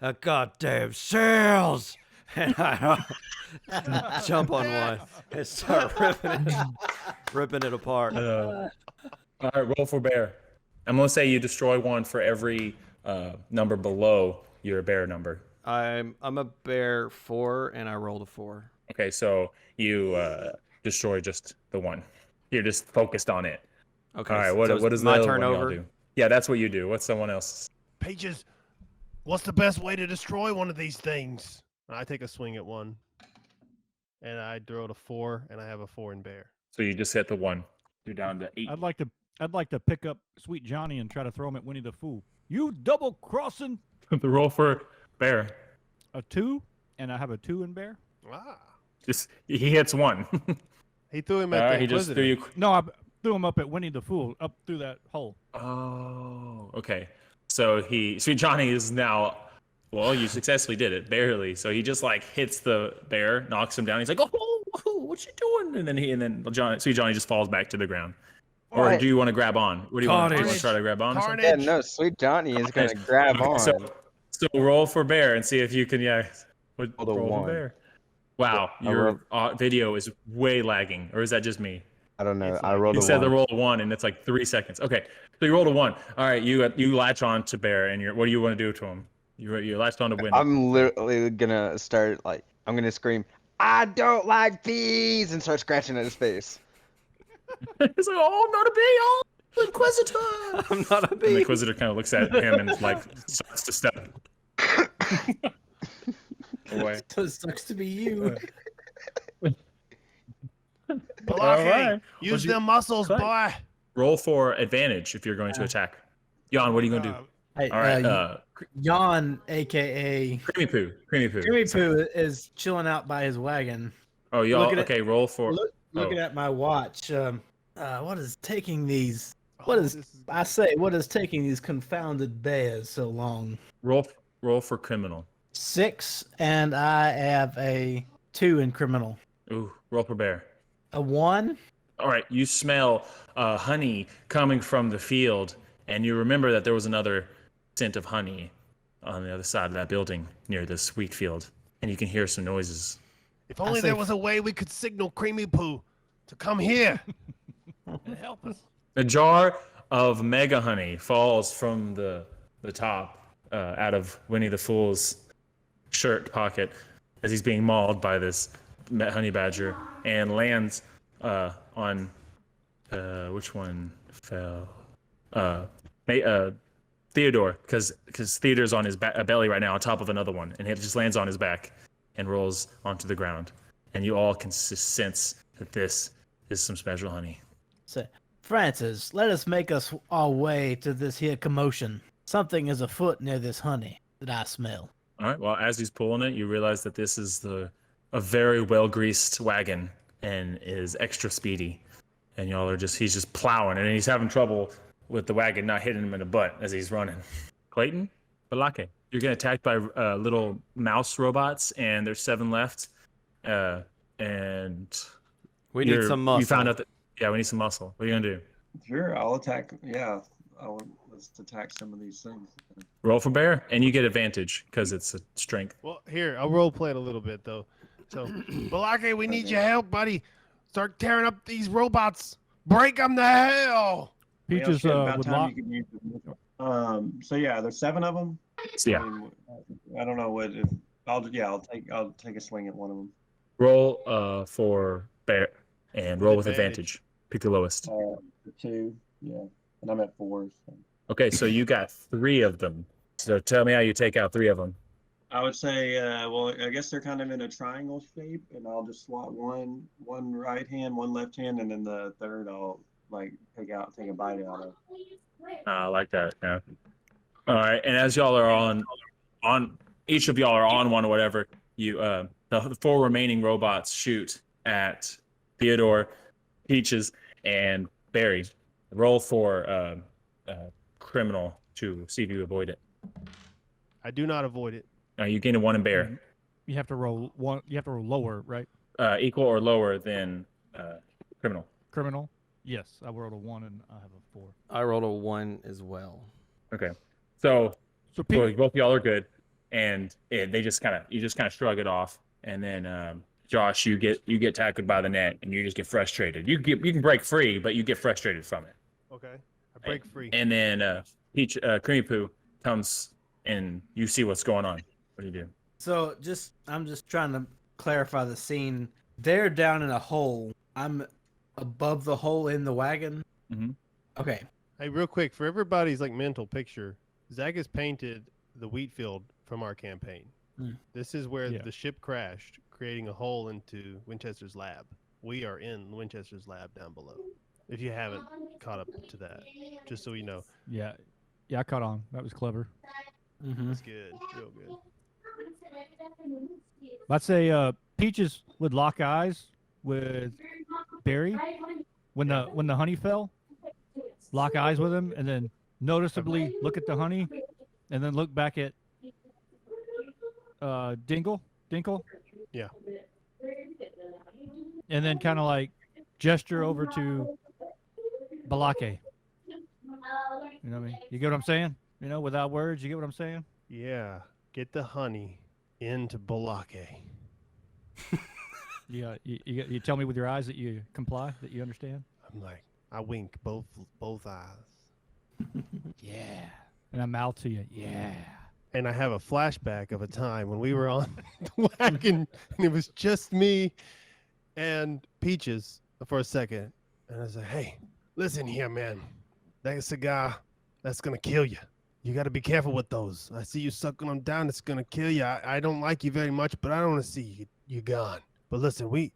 a goddamn shells! And I jump on one and start ripping it apart. All right, roll for bear. I'm going to say you destroy one for every number below your bear number. I'm a bear 4, and I rolled a 4. Okay, so you destroy just the one. You're just focused on it. Okay. All right, so what does my the other turn one y'all over? do? Yeah, that's what you do. What's someone else? Pages, what's the best way to destroy one of these things? I take a swing at one, and I throw it a 4, and I have a 4 in bear. So you just hit the one. You're down to 8. I'd like to pick up Sweet Johnny and try to throw him at Winnie the Fool. You double crossing The roll for bear. a 2, and I have a 2 in bear. Ah. Just he hits one. He threw him All at right, the he just Inquisitor. threw you. No, I threw him up at Winnie the Fool, up through that hole. Oh, okay. So Sweet Johnny is now. Well, you successfully did it, barely. So he just like hits the bear, knocks him down. He's like, "Oh, what you doing?" And then Sweet Johnny just falls back to the ground. Or What? do you want to grab on? What do you want? Do you want Carnage. to try to grab on? or something? Carnage. Yeah, no, Sweet Johnny is gonna Okay. grab Okay, on. So roll for bear and see if you can. Yeah. Roll a Roll for 1. bear. Wow, I your video is way lagging, or is that just me? I don't know. It's I like- rolled You a said 1. the roll of 1, and it's like 3 seconds. Okay, so you rolled a 1. All right, you latch on to bear, and what do you want to do to him? You latched on to win. I'm literally gonna start I'm gonna scream, I don't like bees, and start scratching at his face. He's like, oh, I'm not a bee, oh, Inquisitor. I'm not a And the bee. Inquisitor kind of looks at him and like starts to step away. So it sucks to be you. Blockade! Use What'd you- them muscles, Clay. boy. Roll for advantage if you're going to attack. Jan, what are you going to do? Hey, All right, Jan, aka Creamy Poo. Creamy Poo. Creamy Poo, is chilling out by his wagon, Oh, y'all. Looking at- Okay, roll for. looking Oh. at my watch. What is taking these? Oh, What is this I say? What is taking these confounded bears so long? Roll for criminal. 6, and I have a 2 in criminal. Ooh, roll for bear. A 1. All right, you smell honey coming from the field, and you remember that there was another scent of honey on the other side of that building near this wheat field, and you can hear some noises. If only say there was a way we could signal Creamy Poo to come here and help us. A jar of mega honey falls from the top out of Winnie the Fool's shirt pocket as he's being mauled by this honey badger and lands on which one fell? Theodore, because Theodore's on his belly right now on top of another one, and it just lands on his back and rolls onto the ground. And you all can sense that this is some special honey. So, Francis, let us make us our way to this here commotion. Something is afoot near this honey that I smell. All right. Well, as he's pulling it, you realize that this is a very well greased wagon and is extra speedy. And y'all are he's just plowing, and he's having trouble with the wagon not hitting him in the butt as he's running. Clayton, Balake, you're getting attacked by little mouse robots, and there's 7 left. And We need some muscle. You found out that we need some muscle. What are you gonna do? Sure, I'll attack. Yeah, let's attack some of these things. Roll for bear, and you get advantage because it's a strength. Well, here, I'll role play it a little bit, though. So, Balake, we need your help, buddy. Start tearing up these robots. Break them to hell. Peaches About would time lock. you could use it. So yeah, there's 7 of them. So, yeah. I don't know what. I'll take a swing at one of them. Roll for bear and roll with advantage. advantage. Pick the lowest. The 2, yeah, and I'm at 4. So. Okay, so you got 3 of them. So tell me how you take out 3 of them. I would say, well, I guess they're kind of in a triangle shape, and I'll just slot one right hand, one left hand, and then the third I'll take a bite out of. I like that. Yeah. All right, and as y'all are on each of y'all are on one or whatever, you the 4 remaining robots shoot at Theodore, Peaches, and Barry. Roll for criminal to see if you avoid it. I do not avoid it. You gain a 1 in bear. You have to roll one. You have to roll lower, right? Equal or lower than criminal. Criminal. Yes, I rolled a 1 and I have a 4. I rolled a 1 as well. Okay, so So both of y'all are good, and you just kind of shrug it off, and then Josh, you get tackled by the net, and you just get frustrated. You can break free, but you get frustrated from it. Okay. I break free. And then Creamy Poo comes, and you see what's going on. What do you do? So I'm just trying to clarify the scene. They're down in a hole. I'm above the hole in the wagon. Mhm. Okay. Hey, real quick, for everybody's mental picture, Zach has painted the wheat field from our campaign. Mm. This is where Yeah. the ship crashed, creating a hole into Winchester's lab. We are in Winchester's lab down below. If you haven't caught up to that, just so you know. Yeah, I caught on. That was clever. Mm-hmm. That's good. Real good. I'd say Peaches would lock eyes with Barry when the honey fell. Lock eyes with him, and then noticeably look at the honey, and then look back at Dinkle. Yeah. And then kind of gesture over to Balake. You know what I mean? You get what I'm saying? Without words, you get what I'm saying? Yeah. Get the honey into Balake. Yeah. You tell me with your eyes that you comply, that you understand. I'm I wink both eyes. Yeah. And I mouth to you. Yeah. And I have a flashback of a time when we were on the wagon and it was just me and Peaches for a second. And I said, hey, listen here, man. That cigar, that's going to kill you. You got to be careful with those. I see you sucking them down. It's going to kill you. I don't like you very much, but I don't want to see you gone. But listen, we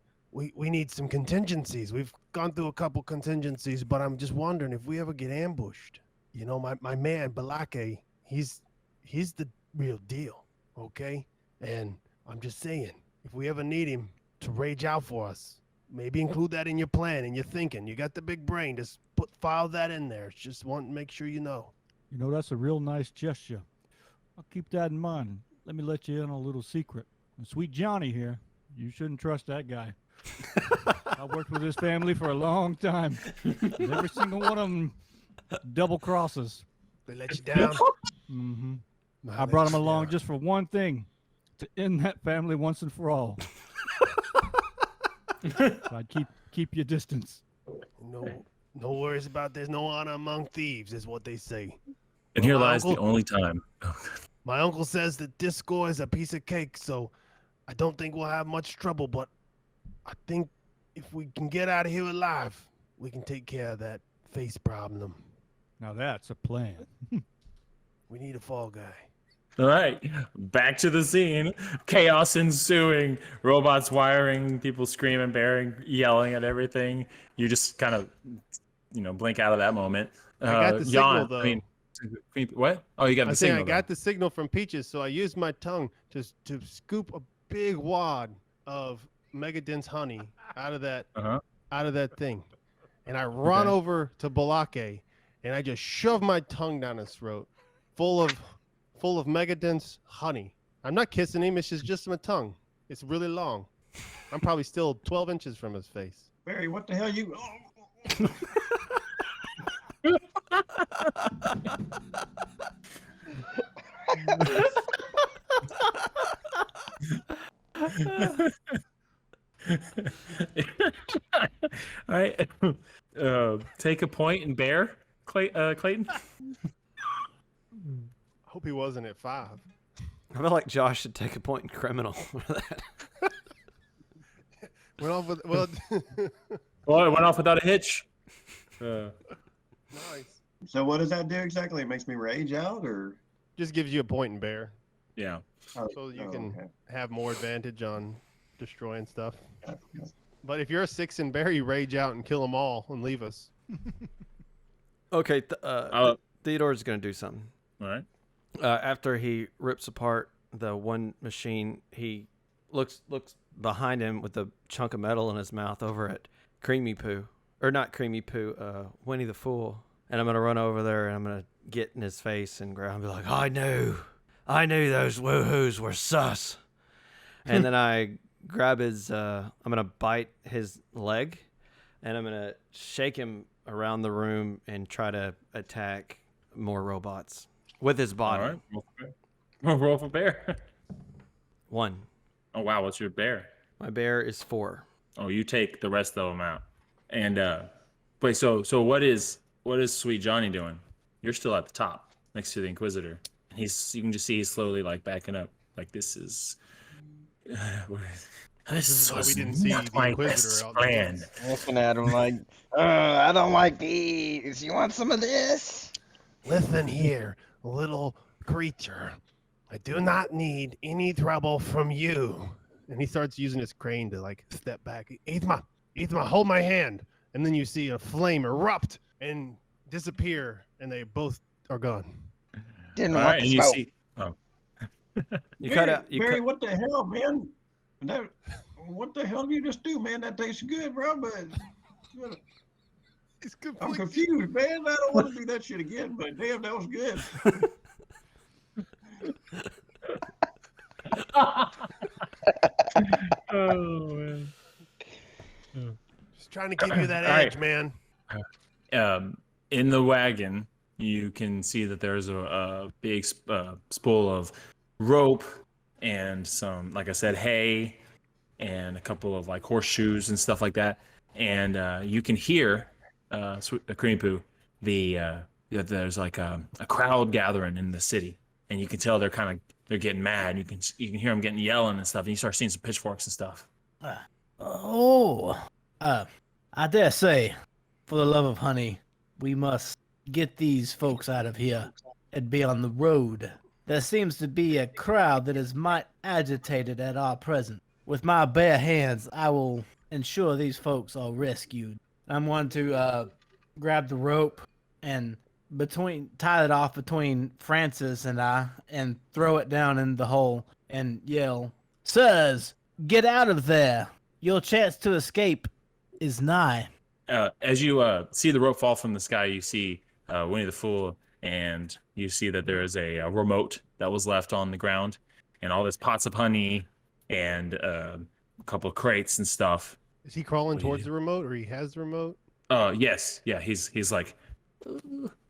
need some contingencies. We've gone through a couple contingencies, but I'm just wondering if we ever get ambushed. My man, Balake, he's the real deal, okay? And I'm just saying, if we ever need him to rage out for us, maybe include that in your plan and your thinking. You got the big brain. Just file that in there. Just want to make sure you know. That's a real nice gesture. I'll keep that in mind. Let me let you in on a little secret. Sweet Johnny here. You shouldn't trust that guy. I worked with his family for a long time. Every single one of them double crosses. They let you down. Mm-hmm. I brought him along just for one thing, to end that family once and for all. So I'd keep your distance. No worries about there's no honor among thieves, is what they say. And here my lies the uncle- only time. My uncle says that this score is a piece of cake, so I don't think we'll have much trouble, but I think if we can get out of here alive, we can take care of that face problem. Now that's a plan. We need a fall guy. All right, back to the scene. Chaos ensuing. Robots wiring, people screaming, bearing, yelling at everything. You just kind of, blink out of that moment. I got the signal, Jan, though. I mean, what? Oh, you got I'm the saying signal. I got the signal from Peaches, so I used my tongue to scoop a big wad of Megaden's honey out of that thing, and I run over to Balake, and I just shove my tongue down his throat, full of Megaden's honey. I'm not kissing him; it's just my tongue. It's really long. I'm probably still 12 inches from his face. Barry, what the hell you? All right. Take a point and bear, Clayton. Hope he wasn't at 5. I feel like Josh should take a point in criminal for that. Went off with, Oh, it went off without a hitch. nice. So what does that do exactly? It makes me rage out, or Just gives you a point in bear, Yeah. so you can okay. have more advantage on destroying stuff. Yeah. But if you're a 6 in bear, you rage out and kill them all and leave us. Okay, Theodore's going to do something. All right. After he rips apart the one machine, he looks behind him with a chunk of metal in his mouth over at Creamy Poo. Or not Creamy Poo, Winnie the Fool. And I'm going to run over there and I'm going to get in his face and grab and be like, I knew those woohoos were sus. And then I grab his, I'm going to bite his leg and I'm going to shake him around the room and try to attack more robots with his body. All right. Roll for bear. 1. Oh, wow. What's your bear? My bear is 4. Oh, you take the rest of them out. And wait, so what is Sweet Johnny doing? You're still at the top next to the Inquisitor. And you can just see he's slowly like backing up. Like this is this why we was didn't see not the my Inquisitor best out in the plan. woods. Looking at him like, I don't like these. You want some of this? Listen here, little creature. I do not need any trouble from you. And he starts using his crane to like step back. Yzma, hold my hand. And then you see a flame erupt and disappear, and they both are gone. Didn't All want right, the and you smoke. see. Oh, You Barry, cut out. You Barry, cut, what the hell, man? What the hell did you just do, man? That tastes good, bro. But It's I'm confused, man. I don't want to do that shit again. But damn, that was good. oh man. Just trying to give you that All right. edge, man. In the wagon, you can see that there's a big spool of rope and some, like I said, hay and a couple of like horseshoes and stuff like that. And you can hear, Cream Poo, there's like a crowd gathering in the city, and you can tell they're getting mad. You can hear them getting yelling and stuff. And you start seeing some pitchforks and stuff. I dare say, for the love of honey, we must get these folks out of here and be on the road. There seems to be a crowd that is might agitated at our presence. With my bare hands, I will ensure these folks are rescued. I'm going to grab the rope and tie it off between Francis and I and throw it down in the hole and yell, "Sirs, get out of there! Your chance to escape is nigh." As you see the rope fall from the sky, you see Winnie the Fool, and you see that there is a remote that was left on the ground, and all this pots of honey, and a couple of crates and stuff. Is he crawling towards the remote, or he has the remote? Yes, yeah, he's like,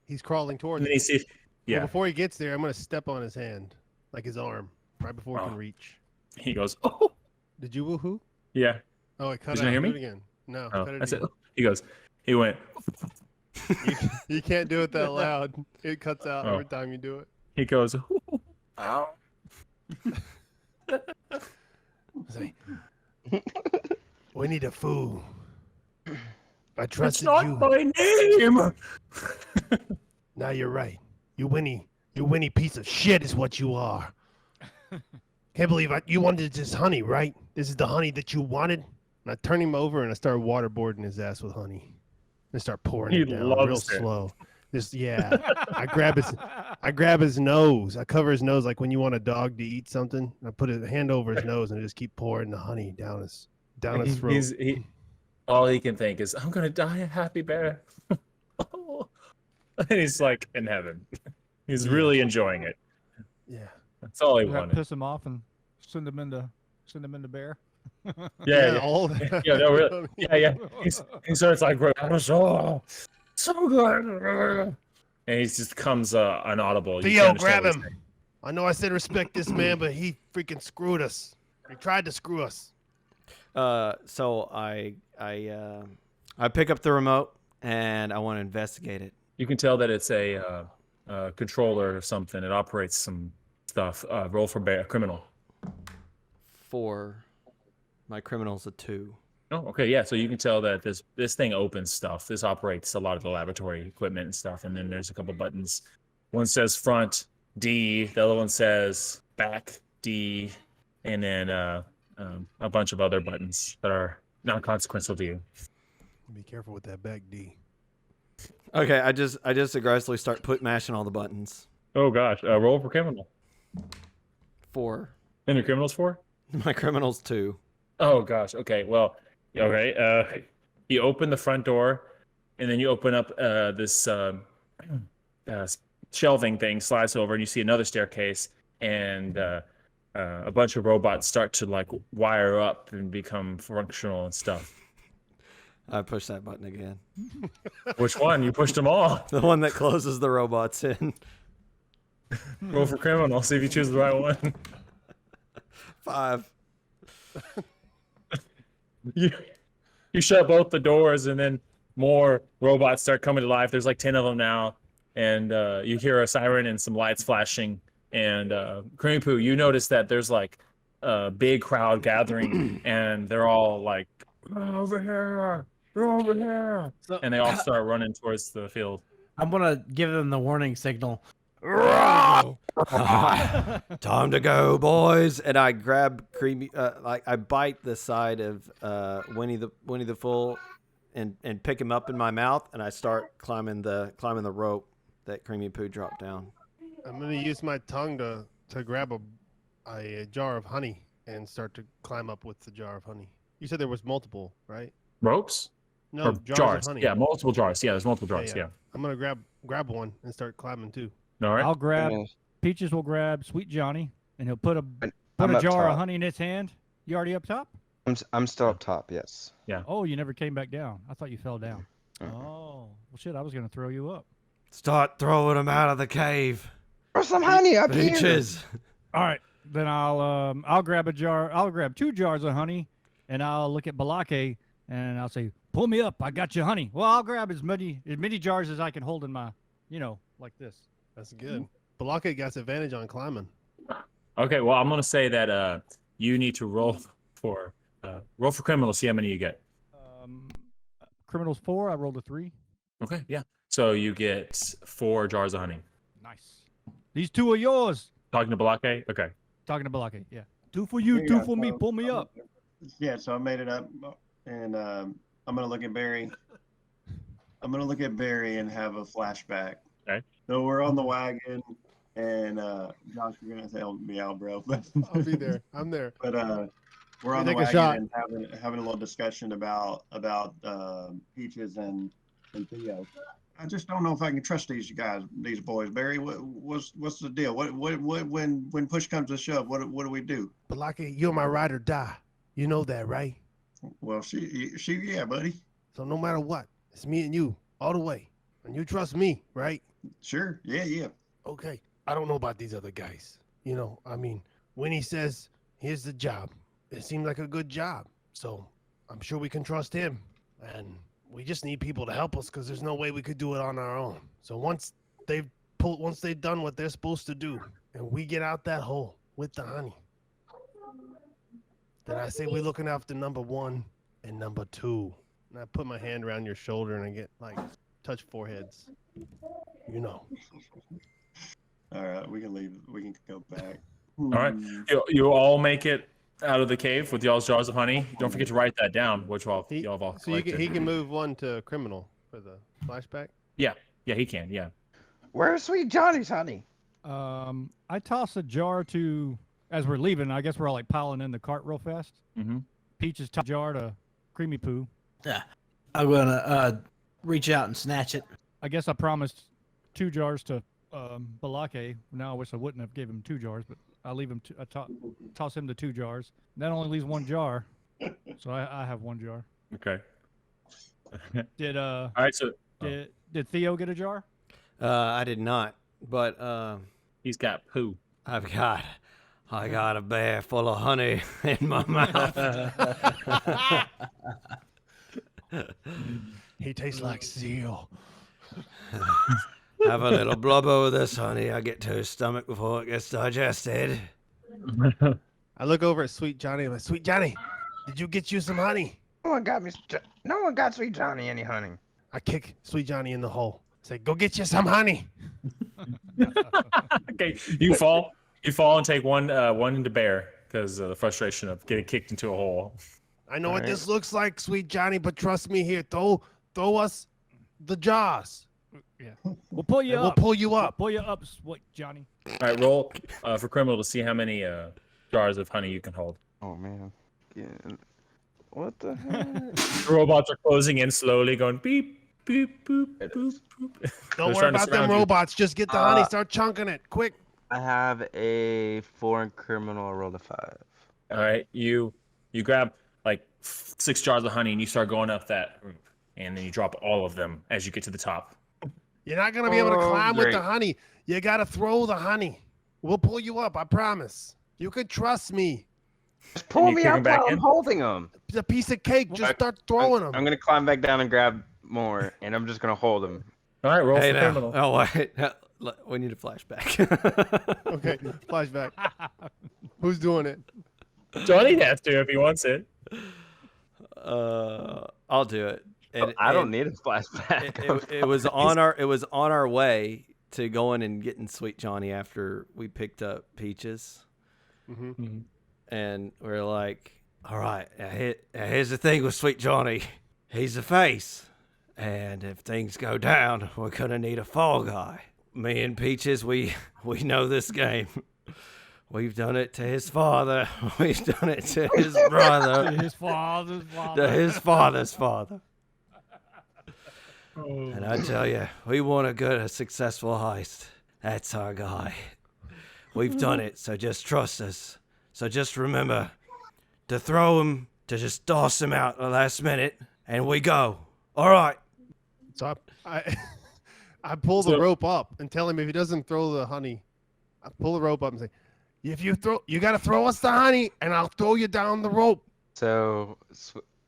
He's crawling towards and then it. Yeah. Well, before he gets there, I'm gonna step on his hand, like his arm, right before he Oh. can reach. He goes, oh, Did you woohoo? yeah. Oh, it cut Did out. you hear Do me? it again. No, Oh, cut it that's again. it. He went, You can't do it that loud. It cuts out Oh. every time you do it. he goes, ow. Say, we need a fool. I That's trusted not you. my name. Now you're right. You Winnie piece of shit is what you are. Can't believe you wanted this honey, right? This is the honey that you wanted. And I turn him over and I start waterboarding his ass with honey. And start pouring He it down real loves it. slow. I grab his nose. I cover his nose like when you want a dog to eat something. I put a hand over his nose and I just keep pouring the honey down his throat. All he can think is, I'm gonna die a happy bear. And he's like in heaven. He's really enjoying it. Yeah. That's all he Does that wanted. piss him off and send him into bear? Yeah, all that. yeah, no, really. Yeah. He starts like, oh, so good. And he just comes inaudible. You Theo, can't understand grab what he's him. saying. I know I said respect this man, but he freaking screwed us. He tried to screw us. So I pick up the remote and I want to investigate it. You can tell that it's a controller or something. It operates some stuff. Roll for criminal. 4. My criminal's a 2. Oh, okay, yeah. So you can tell that this thing opens stuff. This operates a lot of the laboratory equipment and stuff. And then there's a couple buttons. One says front D. The other one says back D. And then a bunch of other buttons that are non-consequential to you. Be careful with that back D. Okay, I just aggressively start mashing all the buttons. Oh gosh, roll for criminal. 4. And your criminal's 4? My criminal's 2. Oh gosh. Okay. Well. Okay. You open the front door, and then you open up this shelving thing. Slides over, and you see another staircase, and a bunch of robots start to like wire up and become functional and stuff. I push that button again. Which one? You pushed them all. The one that closes the robots in. Roll for criminal. See if you choose the right one. 5. You shut both the doors, and then more robots start coming to life. There's like 10 of them now, and you hear a siren and some lights flashing. And Creamy Poo, you notice that there's like a big crowd gathering, and they're all like, over here, over here, So, and they all start running towards the field. I'm gonna give them the warning signal. Time to go, boys! And I grab Creamy, I bite the side of Winnie the Fool, and pick him up in my mouth, and I start climbing the rope that Creamy Poo dropped down. I'm gonna use my tongue to grab a jar of honey and start to climb up with the jar of honey. You said there was multiple, right? Ropes? No, Or jars of honey. Yeah, multiple jars. Yeah, there's multiple jars. Yeah. I'm gonna grab one and start climbing too. All right. I'll grab. Finish. Peaches will grab Sweet Johnny, and he'll put I'm a up jar of top. honey in his hand. You already up top? I'm still up top. Yes. Oh, you never came back down. I thought you fell down. Uh-uh. Oh, well, shit. I was gonna throw you up. Start throwing them out of the cave. There's some honey up here. Peaches. All right, then I'll grab a jar. I'll grab 2 jars of honey, and I'll look at Balake, and I'll say, "Pull me up. I got you honey." Well, I'll grab as many jars as I can hold in my, like this. That's good. Balake got advantage on climbing. Okay. Well, I'm gonna say that you need to roll for criminal. See how many you get. Criminals 4. I rolled a 3. Okay. Yeah. So you get 4 jars of honey. Nice. These 2 are yours. Talking to Balake? Okay. Talking to Balake. Yeah. 2 for you. Yeah, 2 for me. so Pull me I'm- up. Yeah, so I made it up, and I'm gonna look at Barry. I'm gonna look at Barry and have a flashback. Okay. So we're on the wagon, and Josh, you're gonna have to help me out, bro. I'll be there. I'm there. But we're on You the take a shot. wagon and having a little discussion about Peaches and Theo. I just don't know if I can trust these boys. Barry, what's the deal? What when push comes to shove, what do we do? Balake, you're my ride or die. You know that, right? Well, yeah, buddy. So no matter what, it's me and you all the way. And you trust me, right? Sure. Yeah. okay, I don't know about these other guys. You know, I mean, when he says, here's the job, it seemed like a good job. So I'm sure we can trust him. And we just need people to help us because there's no way we could do it on our own. So once they've done what they're supposed to do, and we get out that hole with the honey, then I say we're looking after number 1 and number 2. And I put my hand around your shoulder and I get like touch foreheads. You know. All right, we can leave. We can go back. All right. You all make it out of the cave with y'all's jars of honey. Don't forget to write that down, which y'all have all So collected. he can move one to criminal for the flashback. Yeah, he can. Yeah. Where's Sweet Johnny's honey? I toss a jar to as we're leaving. I guess we're all like piling in the cart real fast. Mm-hmm. Peach's top jar to Creamy Poo. Yeah. I'm gonna reach out and snatch it. I guess I promised 2 jars to Balake. Now I wish I wouldn't have gave him 2 jars, but I'll leave him. Toss him the 2 jars. That only leaves 1 jar, so I have 1 jar. Okay. Did All right. So did Theo get a jar? I did not, but he's got poo. I got a bear full of honey in my mouth. He tastes like seal. Have a little blubber with this honey. I get to his stomach before it gets digested. I look over at Sweet Johnny. I'm like, Sweet Johnny, did you get you some honey? No one got Sweet Johnny any honey. I kick Sweet Johnny in the hole. Say, go get you some honey. Okay. You fall and take one into bear because of the frustration of getting kicked into a hole. I know what this looks like, Sweet Johnny, but trust me here. Throw us the jars. Yeah. We'll pull you And up. we'll pull you up. Pull you up, Sweet Johnny. All right. Roll for criminal to see how many jars of honey you can hold. Oh man. Yeah. What the heck? The robots are closing in slowly, going beep, beep, boop, boop, boop. Don't They're worry starting to about them surround you. robots. Just get the honey. Start chunking it. Quick. I have a 4 in criminal. I rolled a 5. All right. You grab like 6 jars of honey and you start going up that roof, and then you drop all of them as you get to the top. You're not going to be able to climb with great. the honey. You got to throw the honey. We'll pull you up. I promise. You can trust me. Just pull you me kick 'em up back while in? I'm holding them. It's a piece of cake. Just start throwing them. I'm gonna climb back down and grab more, and I'm just gonna hold them. All right. Roll Hey for now. criminal. Oh wait, we need a flashback. Okay, flashback. Who's doing it? Johnny has to if he wants it. I'll do it. And, I don't need a flashback. It was on our way to going and getting Sweet Johnny after we picked up Peaches, Mm-hmm. and we're like, all right, here's the thing with Sweet Johnny, he's the face, and if things go down, we're gonna need a fall guy. Me and Peaches, we know this game. We've done it to his father. We've done it to his brother. His father's father. To his father's father. And I tell you, we want a successful heist. That's our guy. We've done it, so just trust us. So just remember to throw him, to just toss him out the last minute, and we go. All right. So I pull the rope up and tell him if he doesn't throw the honey, I pull the rope up and say, if you got to throw us the honey, and I'll throw you down the rope. So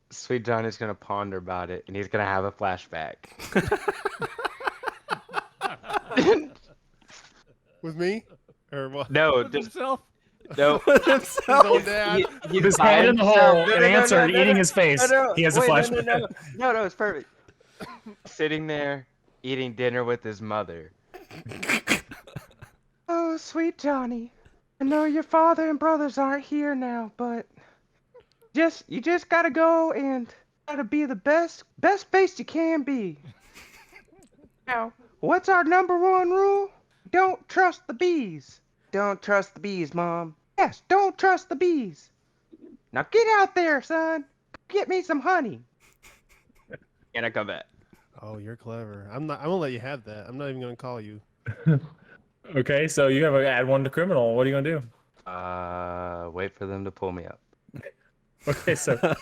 Sweet Johnny's gonna ponder about it, and he's gonna have a flashback. With me? Or what? No, With just himself. no. His own dad. He's His by head in the himself. hole No, and no, no, answered, no, no, eating no. his face. No, no, He has a wait, flashback. No, it's perfect. Sitting there eating dinner with his mother. Oh, Sweet Johnny, I know your father and brothers aren't here now, but you just gotta go and gotta be the best face you can be. Now, what's our number 1 rule? Don't trust the bees. Don't trust the bees, Mom. Yes, don't trust the bees. Now get out there, son. Get me some honey. And I come back. Oh, you're clever. I'm gonna let you have that. I'm not even gonna call you. Okay, so you have to add 1 to criminal. What are you gonna do? Wait for them to pull me up. Okay, so all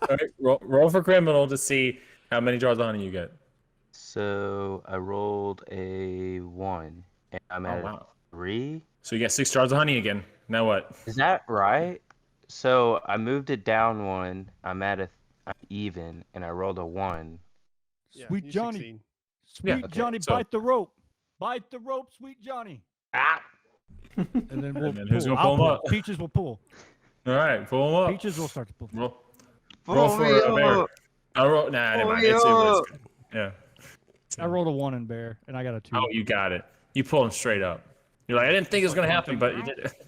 right, roll for criminal to see how many jars of honey you get. So I rolled a 1, and I'm Oh at wow. 3. So you got 6 jars of honey again. Now what? Is that right? So I moved it down 1. I'm even, and I rolled a 1. Yeah, Sweet you Johnny. succeed. Sweet okay, Johnny, so- bite the rope. Bite the rope, Sweet Johnny. Ah! And then we'll then pull. who's gonna I'll pull 'em pull. up? Peaches will pull. All right, pull them up. Peaches will start to pull. Roll for a bear. up. I roll. Nah, never mind. Pull It's me good. Yeah. I rolled a 1 in bear, and I got a 2. Oh, you got it. You pull him straight up. You're like, I didn't think it was gonna happen, but you did it.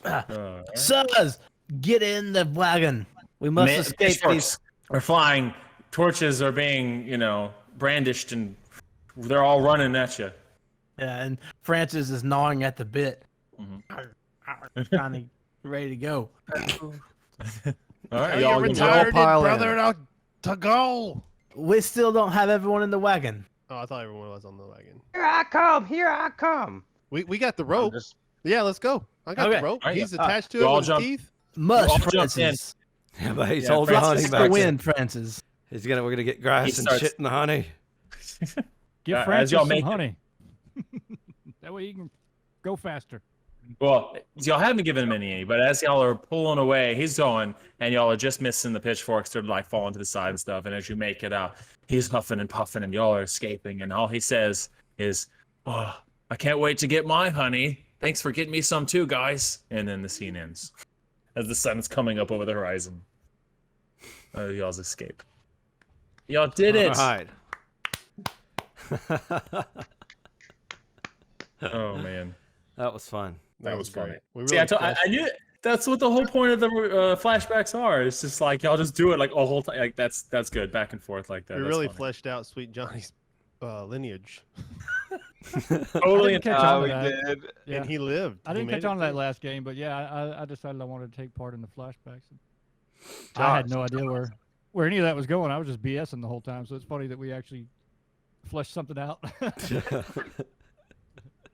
Alright. Sirs, get in the wagon. We must escape these. Pitchforks are flying. Torches are being, brandished, and they're all running at you. Yeah, and Francis is gnawing at the bit. Johnny, ready to go. All right, Tell y'all. your you retired pile brother to go. We still don't have everyone in the wagon. Oh, I thought everyone was on the wagon. Here I come. Here I come. We got the I'm rope. just- Yeah, let's go. I got Okay. the rope. All right, He's yeah. attached to You it all with jump- teeth. Mush, all jumped in. Francis. Yeah, but he's Yeah, holding the Francis honey is The back. going wind, Francis. We're gonna get grass He and starts- shit in the honey. Give as Francis y'all some make it- honey. That way he can go faster. Well, y'all haven't given him any, but as y'all are pulling away, he's going, and y'all are just missing the pitchforks. They're like falling to the side and stuff. And as you make it out, he's huffing and puffing, and y'all are escaping. And all he says is, "Oh, I can't wait to get my honey. Thanks for getting me some too, guys." And then the scene ends as the sun's coming up over the horizon. Y'all's escape. Y'all did it. All right. Oh man, That was fun. that was funny. great. We See, really I knew that's what the whole point of the flashbacks are. It's just like y'all just do it like a whole time. Like that's good, back and forth like that. we That's really funny. fleshed out Sweet Johnny's lineage, Totally. I didn't catch on Oh, to we that. did. Yeah. and he lived. I He didn't made catch it on to that through. last game, but yeah, I decided I wanted to take part in the flashbacks. I had no idea where any of that was going. I was just BSing the whole time. So it's funny that we actually fleshed something out.